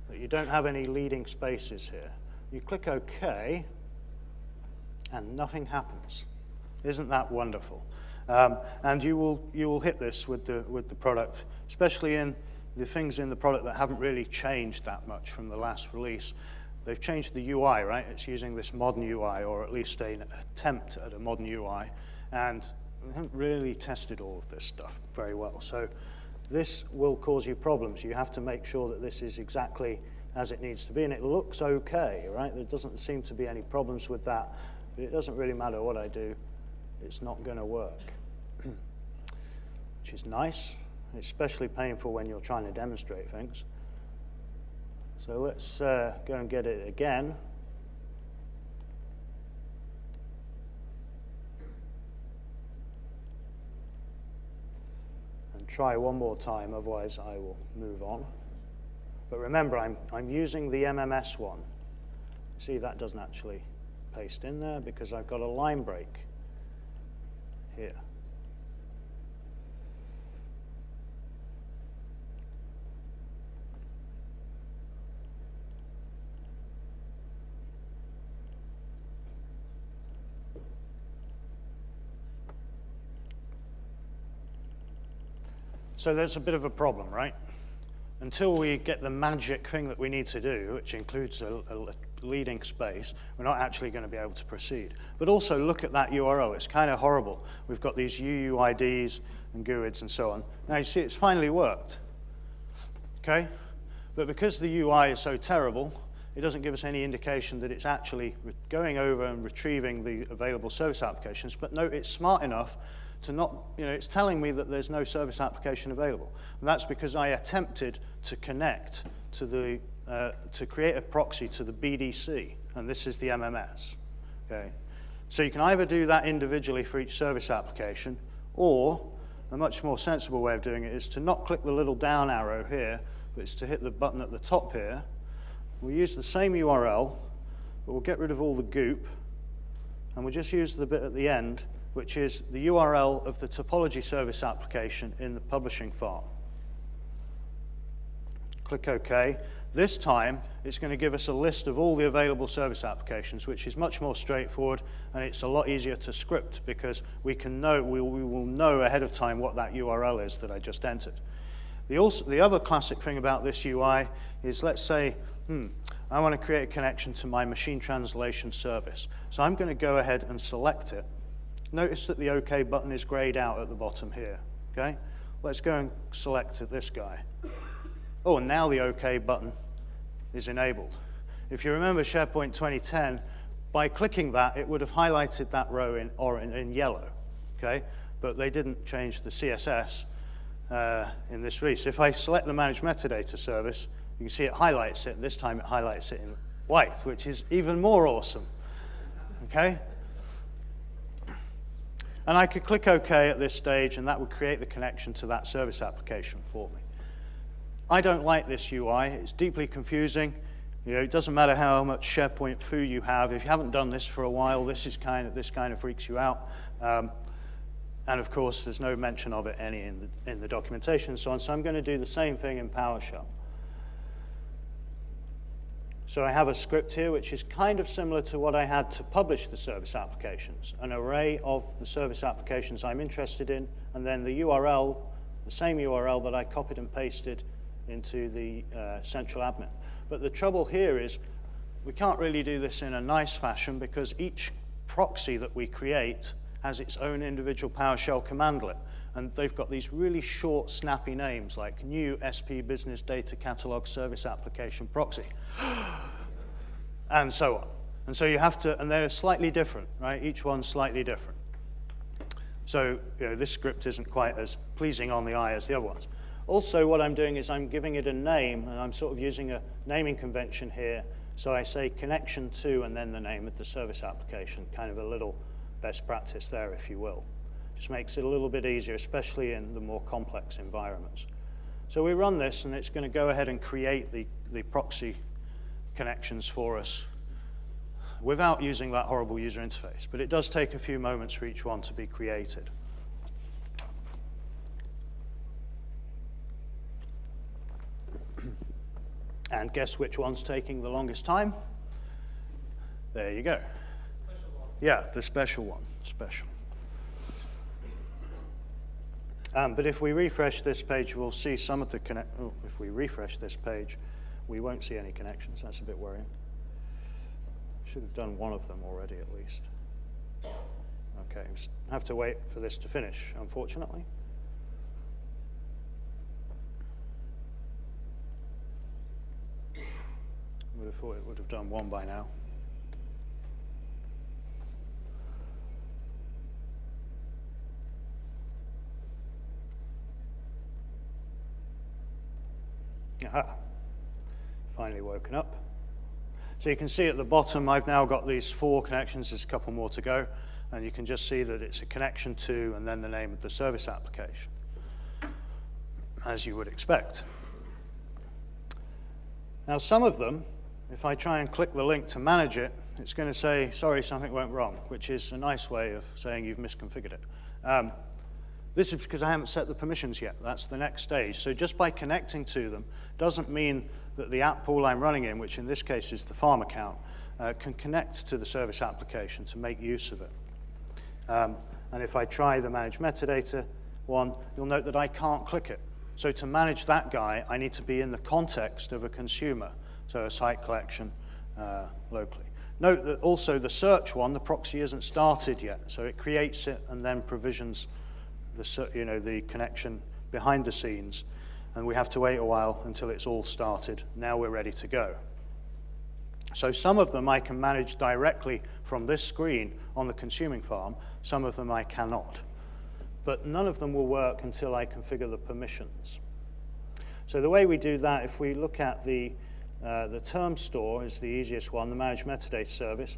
that you don't have any leading spaces here. You click OK, and nothing happens. Isn't that wonderful? And you will hit this with the product, especially in the things in the product that haven't really changed that much from the last release. They've changed the UI, right? It's using this modern UI, or at least an attempt at a modern UI, and we haven't really tested all of this stuff very well. So this will cause you problems. You have to make sure that this is exactly as it needs to be, and it looks okay, right? There doesn't seem to be any problems with that, but it doesn't really matter what I do. It's not going to work, which is nice. It's especially painful when you're trying to demonstrate things. So let's go and get it again. And try one more time, otherwise I will move on. But remember, I'm using the MMS one. See, that doesn't actually paste in there because I've got a line break here. So there's a bit of a problem, right? Until we get the magic thing that we need to do, which includes a leading space, we're not actually going to be able to proceed. But also look at that URL. It's kind of horrible. We've got these UUIDs and GUIDs and so on. Now you see it's finally worked, okay? But because the UI is so terrible, it doesn't give us any indication that it's actually going over and retrieving the available service applications. But no, it's smart enough to not, it's telling me that there's no service application available. And that's because I attempted to connect to to create a proxy to the BDC, and this is the MMS, okay? So you can either do that individually for each service application, or a much more sensible way of doing it is to not click the little down arrow here, but it's to hit the button at the top here, We'll use the same URL, but we'll get rid of all the goop, and we'll just use the bit at the end, which is the URL of the topology service application in the publishing farm. Click OK. This time, it's going to give us a list of all the available service applications, which is much more straightforward, and it's a lot easier to script because we will know ahead of time what that URL is that I just entered. The other classic thing about this UI is, let's say, I want to create a connection to my machine translation service. So I'm going to go ahead and select it. Notice that the OK button is grayed out at the bottom here. Okay? Let's go and select this guy. Oh, and now the OK button is enabled. If you remember SharePoint 2010, by clicking that, it would have highlighted that row in yellow. Okay? But they didn't change the CSS in this release. If I select the Manage Metadata service, you can see it highlights it. This time it highlights it in white, which is even more awesome. Okay? And I could click OK at this stage, and that would create the connection to that service application for me. I don't like this UI. It's deeply confusing. You know, it doesn't matter how much SharePoint foo you have. If you haven't done this for a while, this kind of freaks you out. And of course, there's no mention of it in the documentation and so on. So I'm going to do the same thing in PowerShell. So I have a script here which is kind of similar to what I had to publish the service applications, an array of the service applications I'm interested in, and then the URL, the same URL that I copied and pasted into the central admin. But the trouble here is we can't really do this in a nice fashion because each proxy that we create has its own individual PowerShell commandlet. And they've got these really short, snappy names like new SP Business Data Catalog Service Application Proxy, and so on. And so you have to, and they're slightly different, right? Each one's slightly different. So this script isn't quite as pleasing on the eye as the other ones. Also, what I'm doing is I'm giving it a name, and I'm sort of using a naming convention here. So I say connection to, and then the name of the service application, kind of a little best practice there, if you will. Just makes it a little bit easier, especially in the more complex environments. So we run this, and it's going to go ahead and create the proxy connections for us without using that horrible user interface. But it does take a few moments for each one to be created. And guess which one's taking the longest time? There you go. Yeah, the special one. Special. But if we refresh this page, we'll see some of the if we refresh this page, we won't see any connections. That's a bit worrying. Should have done one of them already, at least. Okay, have to wait for this to finish, unfortunately. Would have thought it would have done one by now. Aha, finally woken up. So you can see at the bottom, I've now got these 4 connections. There's a couple more to go. And you can just see that it's a connection to, and then the name of the service application, as you would expect. Now, some of them, if I try and click the link to manage it, it's going to say, sorry, something went wrong, which is a nice way of saying you've misconfigured it. This is because I haven't set the permissions yet. That's the next stage. So just by connecting to them doesn't mean that the app pool I'm running in, which in this case is the farm account, can connect to the service application to make use of it. And if I try the Manage Metadata one, you'll note that I can't click it. So to manage that guy, I need to be in the context of a consumer, so a site collection locally. Note that also the search one, the proxy isn't started yet, so it creates it and then provisions the connection behind the scenes, and we have to wait a while until it's all started. Now we're ready to go. So some of them I can manage directly from this screen on the consuming farm, some of them I cannot. But none of them will work until I configure the permissions. So the way we do that, if we look at the term store is the easiest one, the Manage Metadata service.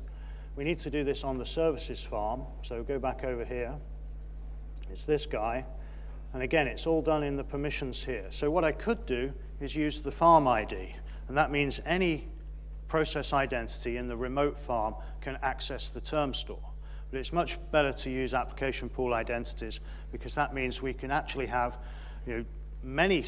We need to do this on the services farm, so go back over here. It's this guy, and again, it's all done in the permissions here. So what I could do is use the farm ID, and that means any process identity in the remote farm can access the term store. But it's much better to use application pool identities because that means we can actually have many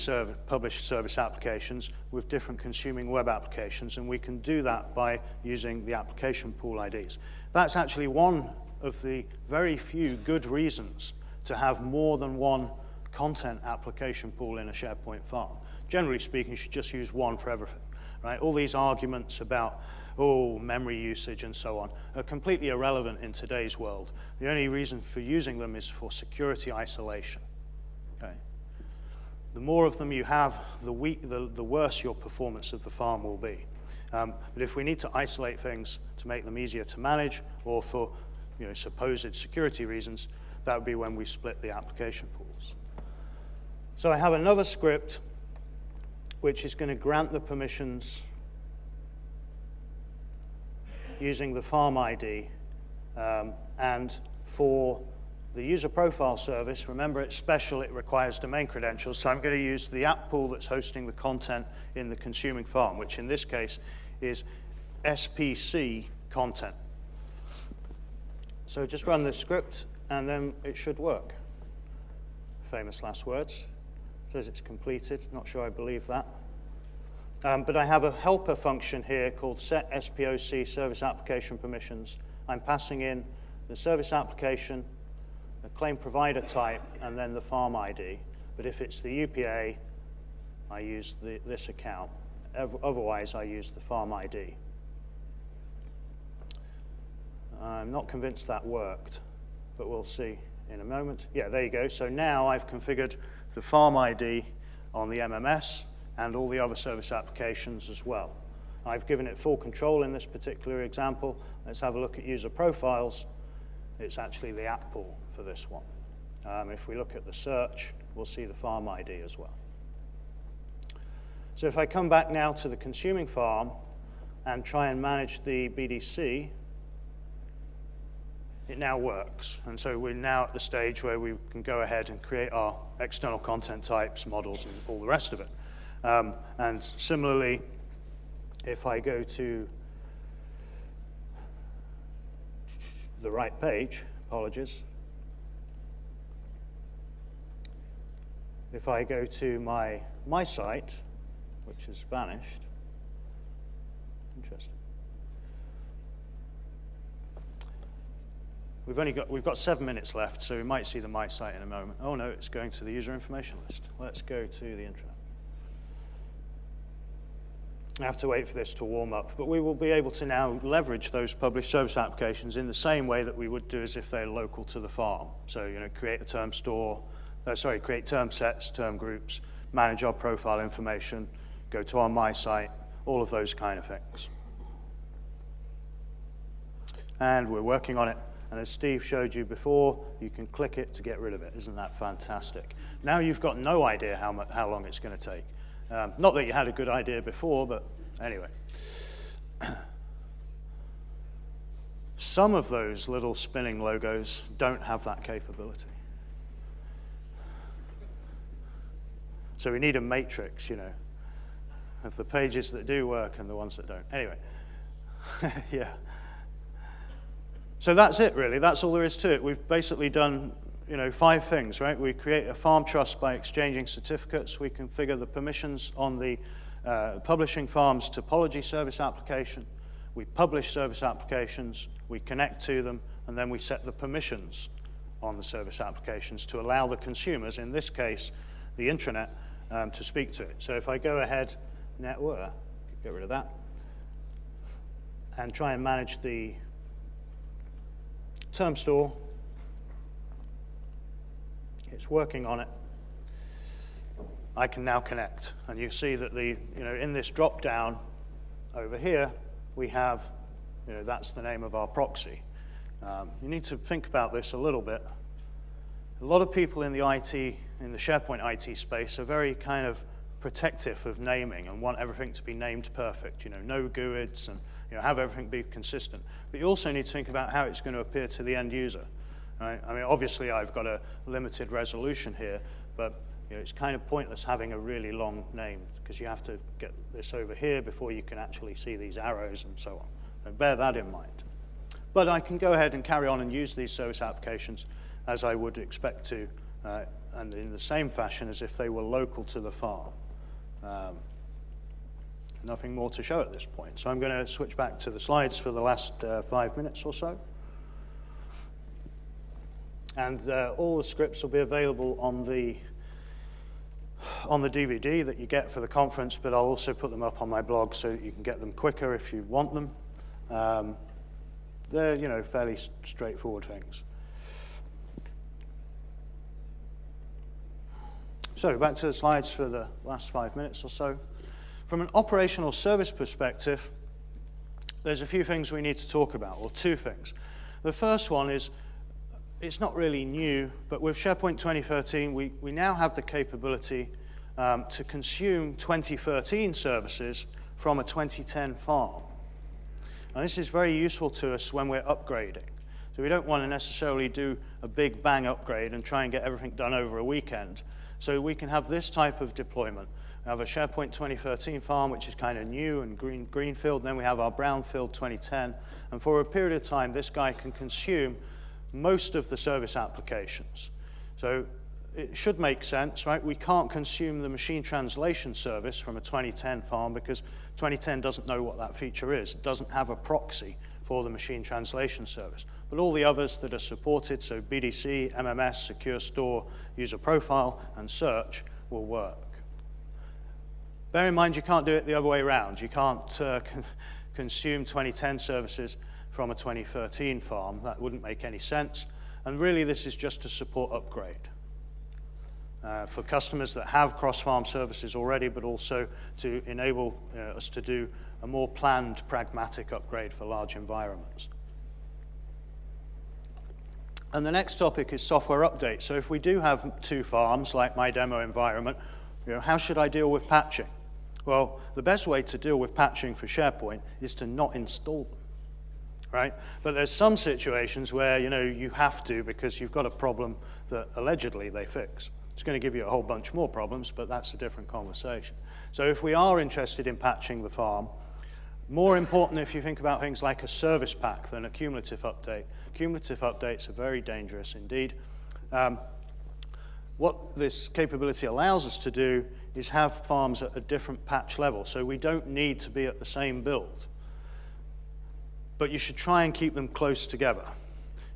published service applications with different consuming web applications, and we can do that by using the application pool IDs. That's actually one of the very few good reasons to have more than one content application pool in a SharePoint farm. Generally speaking, you should just use one for everything, right? All these arguments about, memory usage and so on are completely irrelevant in today's world. The only reason for using them is for security isolation, okay? The more of them you have, the worse your performance of the farm will be. But if we need to isolate things to make them easier to manage or for supposed security reasons, that would be when we split the application pools. So I have another script which is going to grant the permissions using the farm ID. And for the user profile service, remember it's special, it requires domain credentials, so I'm going to use the app pool that's hosting the content in the consuming farm, which in this case is SPC content. So just run this script, and then it should work. Famous last words. Says it's completed. Not sure I believe that. But I have a helper function here called set SPOC service application permissions. I'm passing in the service application, the claim provider type, and then the farm ID. But if it's the UPA, I use this account. Otherwise, I use the farm ID. I'm not convinced that worked, but we'll see in a moment. Yeah, there you go. So now I've configured the farm ID on the MMS and all the other service applications as well. I've given it full control in this particular example. Let's have a look at user profiles. It's actually the app pool for this one. If we look at the search, we'll see the farm ID as well. So if I come back now to the consuming farm and try and manage the BDC, it now works. And so we're now at the stage where we can go ahead and create our external content types, models, and all the rest of it. And similarly, if I go to the right page, apologies. If I go to my site, which has vanished, interesting. We've got 7 minutes left, so we might see the My Site in a moment. Oh no, it's going to the user information list. Let's go to the intranet. I have to wait for this to warm up, but we will be able to now leverage those published service applications in the same way that we would do as if they're local to the farm. So, create a term store, create term sets, term groups, manage our profile information, go to our My Site, all of those kind of things. And we're working on it. And as Steve showed you before, you can click it to get rid of it. Isn't that fantastic? Now you've got no idea how long it's going to take. Not that you had a good idea before, but anyway. Some of those little spinning logos don't have that capability. So we need a matrix, of the pages that do work and the ones that don't. Anyway, yeah. So that's it, really. That's all there is to it. We've basically done 5 things, right? We create a farm trust by exchanging certificates. We configure the permissions on the publishing farm's topology service application. We publish service applications. We connect to them. And then we set the permissions on the service applications to allow the consumers, in this case, the intranet, to speak to it. So if I go ahead, network, get rid of that, and try and manage the term store, it's working on it. I can now connect, and you see that in this drop down over here, we have, that's the name of our proxy. You need to think about this a little bit. A lot of people in the SharePoint IT space are very kind of protective of naming and want everything to be named perfect. No GUIDs and have everything be consistent. But you also need to think about how it's going to appear to the end user. Right? I mean, obviously, I've got a limited resolution here, but it's kind of pointless having a really long name because you have to get this over here before you can actually see these arrows and so on. So bear that in mind. But I can go ahead and carry on and use these service applications as I would expect to, and in the same fashion as if they were local to the farm. Nothing more to show at this point. So I'm going to switch back to the slides for the last 5 minutes or so. And all the scripts will be available on the DVD that you get for the conference, but I'll also put them up on my blog so that you can get them quicker if you want them. They're, fairly straightforward things. So back to the slides for the last 5 minutes or so. From an operational service perspective, there's a few things we need to talk about, or two things. The first one is, it's not really new, but with SharePoint 2013, we now have the capability to consume 2013 services from a 2010 farm. And this is very useful to us when we're upgrading. So we don't want to necessarily do a big bang upgrade and try and get everything done over a weekend. So we can have this type of deployment. We have a SharePoint 2013 farm, which is kind of new and greenfield. Then we have our brownfield 2010. And for a period of time, this guy can consume most of the service applications. So it should make sense, right? We can't consume the machine translation service from a 2010 farm because 2010 doesn't know what that feature is. It doesn't have a proxy for the machine translation service. But all the others that are supported, so BDC, MMS, Secure Store, User Profile, and Search, will work. Bear in mind, you can't do it the other way around. You can't consume 2010 services from a 2013 farm. That wouldn't make any sense. And really, this is just to support upgrade for customers that have cross-farm services already, but also to enable us to do a more planned, pragmatic upgrade for large environments. And the next topic is software updates. So if we do have two farms, like my demo environment, how should I deal with patching? Well, the best way to deal with patching for SharePoint is to not install them, right? But there's some situations where you have to because you've got a problem that allegedly they fix. It's going to give you a whole bunch more problems, but that's a different conversation. So if we are interested in patching the farm, more important if you think about things like a service pack than a cumulative update. Cumulative updates are very dangerous indeed. What this capability allows us to do is have farms at a different patch level, so we don't need to be at the same build. But you should try and keep them close together.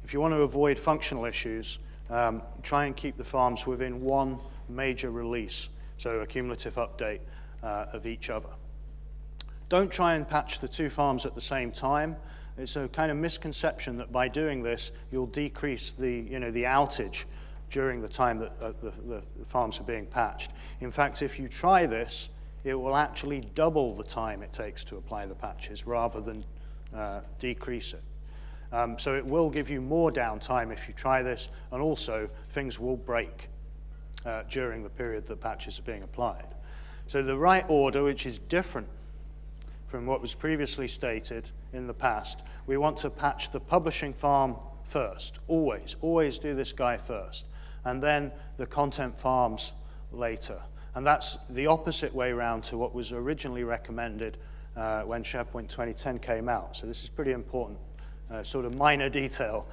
If you want to avoid functional issues, try and keep the farms within one major release, so a cumulative update of each other. Don't try and patch the two farms at the same time. It's a kind of misconception that by doing this, you'll decrease the outage during the time that the farms are being patched. In fact, if you try this, it will actually double the time it takes to apply the patches rather than decrease it. So it will give you more downtime if you try this, and also things will break during the period that patches are being applied. So the right order, which is different from what was previously stated in the past, we want to patch the publishing farm first, always do this guy first, and then the content farms later. And that's the opposite way around to what was originally recommended when SharePoint 2010 came out. So this is pretty important, sort of minor detail.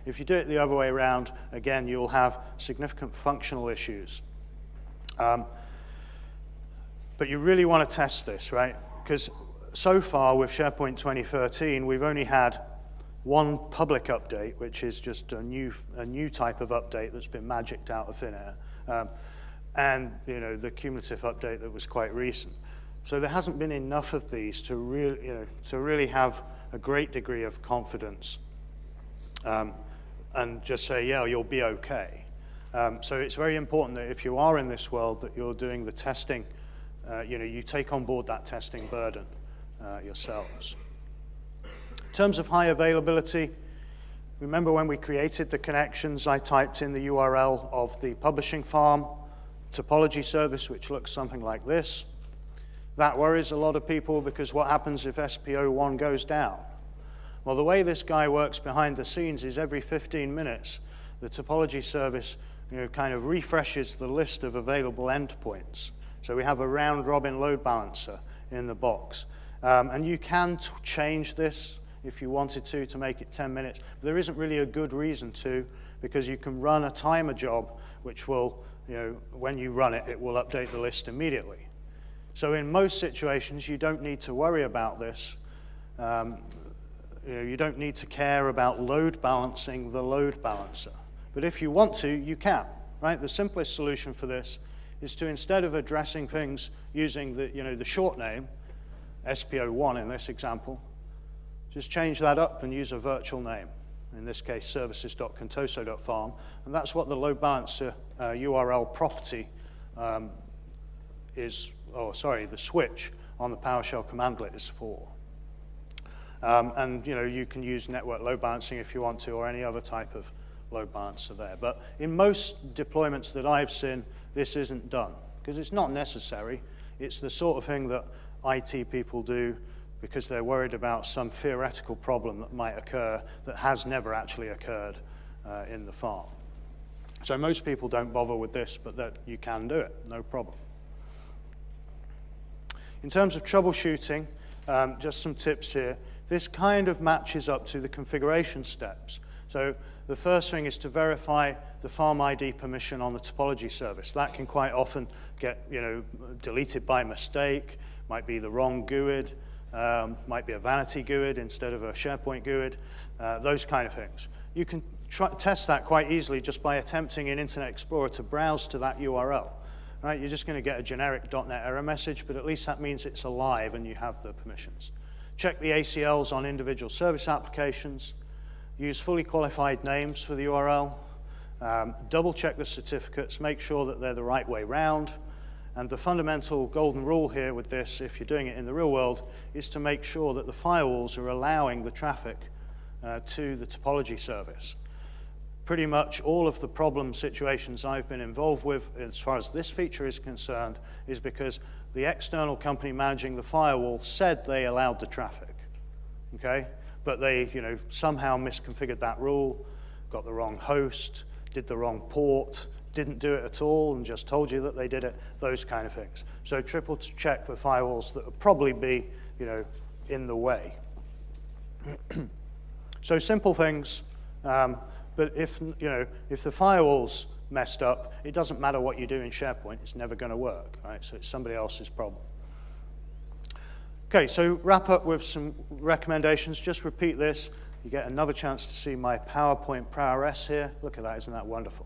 If you do it the other way around, again, you'll have significant functional issues. But you really want to test this, right? Because so far with SharePoint 2013, we've only had one public update, which is just a new type of update that's been magicked out of thin air, and the cumulative update that was quite recent. So there hasn't been enough of these to really have a great degree of confidence and just say, yeah, you'll be okay. So it's very important that if you are in this world that you're doing the testing, you take on board that testing burden yourselves. In terms of high availability, remember when we created the connections, I typed in the URL of the publishing farm topology service, which looks something like this. That worries a lot of people because what happens if SPO1 goes down? Well, the way this guy works behind the scenes is every 15 minutes, the topology service kind of refreshes the list of available endpoints. So we have a round-robin load balancer in the box. And you can change this if you wanted to make it 10 minutes. But there isn't really a good reason to, because you can run a timer job, which will, when you run it, it will update the list immediately. So in most situations, you don't need to worry about this. You don't need to care about load balancing the load balancer. But if you want to, you can, right? The simplest solution for this is to, instead of addressing things using the short name, SPO1 in this example, just change that up and use a virtual name. In this case, services.contoso.farm. And that's what the load balancer URL property the switch on the PowerShell commandlet is for. And you can use network load balancing if you want to, or any other type of load balancer there. But in most deployments that I've seen, this isn't done, because it's not necessary. It's the sort of thing that IT people do because they're worried about some theoretical problem that might occur that has never actually occurred in the farm. So most people don't bother with this, but that you can do it, no problem. In terms of troubleshooting, just some tips here. This kind of matches up to the configuration steps. So the first thing is to verify the farm ID permission on the topology service. That can quite often get deleted by mistake, might be the wrong GUID, might be a vanity GUID instead of a SharePoint GUID, those kind of things. You can test that quite easily just by attempting in Internet Explorer to browse to that URL. Right? You're just going to get a generic .NET error message, but at least that means it's alive and you have the permissions. Check the ACLs on individual service applications. Use fully qualified names for the URL. Double check the certificates. Make sure that they're the right way round. And the fundamental golden rule here with this, if you're doing it in the real world, is to make sure that the firewalls are allowing the traffic to the topology service. Pretty much all of the problem situations I've been involved with, as far as this feature is concerned, is because the external company managing the firewall said they allowed the traffic, okay? But they, somehow misconfigured that rule, got the wrong host, did the wrong port, didn't do it at all, and just told you that they did it, those kind of things. So triple check the firewalls that would probably be, in the way. So simple things. But if the firewall's messed up, it doesn't matter what you do in SharePoint. It's never going to work, right? So it's somebody else's problem. Okay, so wrap up with some recommendations. Just repeat this. You get another chance to see my PowerPoint ProRS here. Look at that. Isn't that wonderful?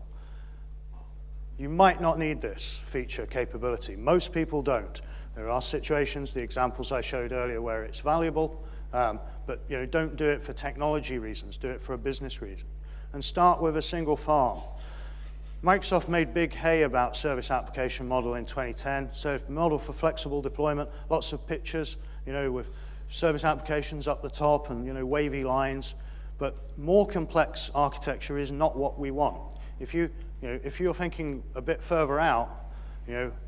You might not need this feature capability. Most people don't. There are situations, the examples I showed earlier, where it's valuable. But don't do it for technology reasons. Do it for a business reason. And start with a single farm. Microsoft made big hay about service application model in 2010. So model for flexible deployment, lots of pictures, with service applications up the top and wavy lines. But more complex architecture is not what we want. If you're thinking a bit further out,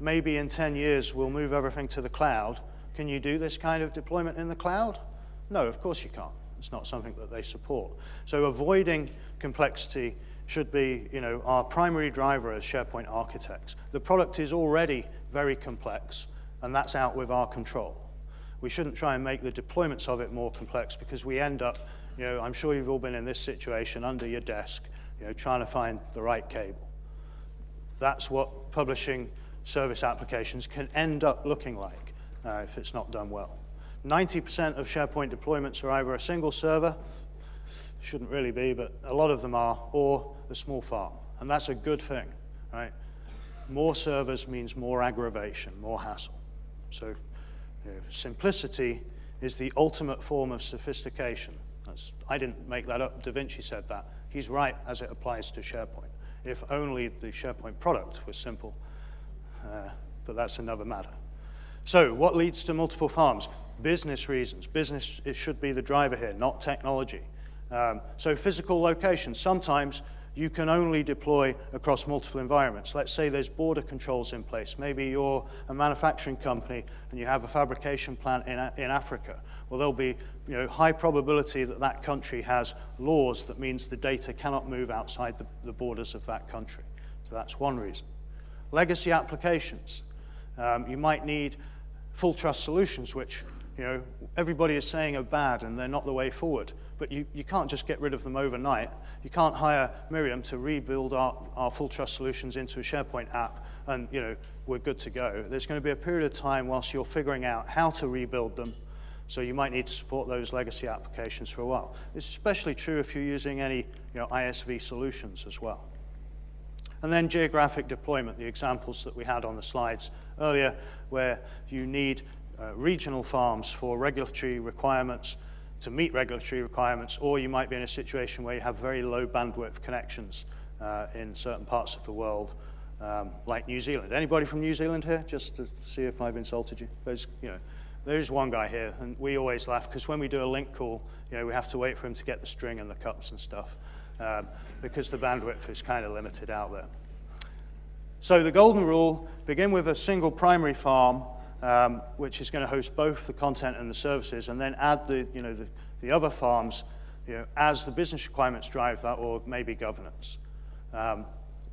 maybe in 10 years we'll move everything to the cloud. Can you do this kind of deployment in the cloud? No, of course you can't. It's not something that they support. So avoiding complexity should be, our primary driver as SharePoint architects. The product is already very complex, and that's out with our control. We shouldn't try and make the deployments of it more complex because we end up, I'm sure you've all been in this situation under your desk, trying to find the right cable. That's what publishing service applications can end up looking like if it's not done well. 90% of SharePoint deployments are either a single server, shouldn't really be, but a lot of them are, or a small farm. And that's a good thing, right? More servers means more aggravation, more hassle. So simplicity is the ultimate form of sophistication. I didn't make that up. Da Vinci said that. He's right as it applies to SharePoint. If only the SharePoint product was simple, but that's another matter. So what leads to multiple farms? Business reasons. Business should be the driver here, not technology. So physical location. Sometimes you can only deploy across multiple environments. Let's say there's border controls in place. Maybe you're a manufacturing company and you have a fabrication plant in Africa. Well, there'll be high probability that that country has laws that means the data cannot move outside the borders of that country. So that's one reason. Legacy applications. You might need full trust solutions, which everybody is saying are bad and they're not the way forward. But you can't just get rid of them overnight. You can't hire Miriam to rebuild our full trust solutions into a SharePoint app and we're good to go. There's going to be a period of time whilst you're figuring out how to rebuild them. So you might need to support those legacy applications for a while. It's especially true if you're using any ISV solutions as well. And then geographic deployment, the examples that we had on the slides earlier, where you need regional farms for regulatory requirements, to meet regulatory requirements, or you might be in a situation where you have very low bandwidth connections in certain parts of the world, like New Zealand. Anybody from New Zealand here? Just to see if I've insulted you. There's one guy here, and we always laugh, because when we do a link call, we have to wait for him to get the string and the cups and stuff, because the bandwidth is kind of limited out there. So the golden rule, begin with a single primary farm, which is going to host both the content and the services, and then add the other farms as the business requirements drive that, or maybe governance.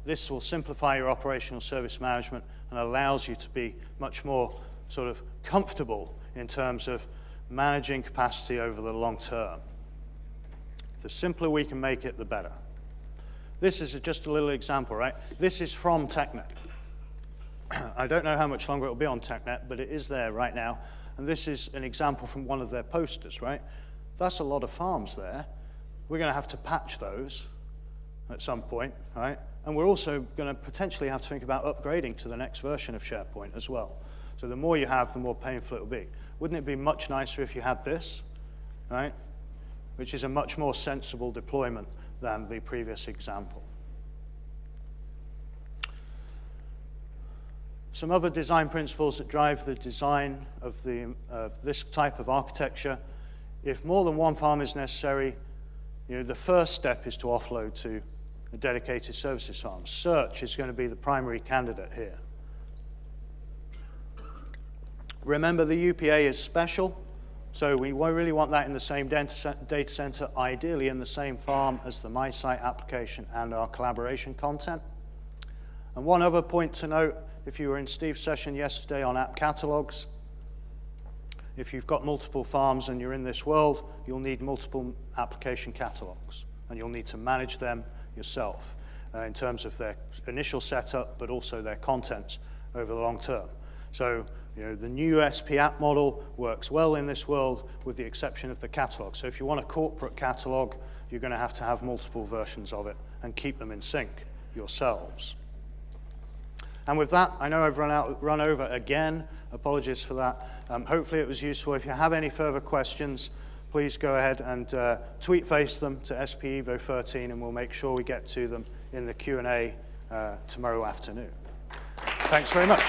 This will simplify your operational service management and allows you to be much more sort of comfortable in terms of managing capacity over the long term. The simpler we can make it, the better. This is just a little example, right? This is from TechNet. I don't know how much longer it will be on TechNet, but it is there right now. And this is an example from one of their posters, right? That's a lot of farms there. We're going to have to patch those at some point, right? And we're also going to potentially have to think about upgrading to the next version of SharePoint as well. So the more you have, the more painful it will be. Wouldn't it be much nicer if you had this, right? Which is a much more sensible deployment than the previous example. Some other design principles that drive the design of this type of architecture. If more than one farm is necessary, the first step is to offload to a dedicated services farm. Search is going to be the primary candidate here. Remember, the UPA is special, so we really want that in the same data center, ideally in the same farm as the MySite application and our collaboration content. And one other point to note, if you were in Steve's session yesterday on app catalogs, if you've got multiple farms and you're in this world, you'll need multiple application catalogs, and you'll need to manage them yourself in terms of their initial setup, but also their content over the long term. So the new SP app model works well in this world, with the exception of the catalog. So if you want a corporate catalog, you're going to have multiple versions of it and keep them in sync yourselves. And with that, I know I've run over again. Apologies for that. Hopefully it was useful. If you have any further questions, please go ahead and tweet face them to SPEVO13, and we'll make sure we get to them in the Q&A tomorrow afternoon. Thanks very much.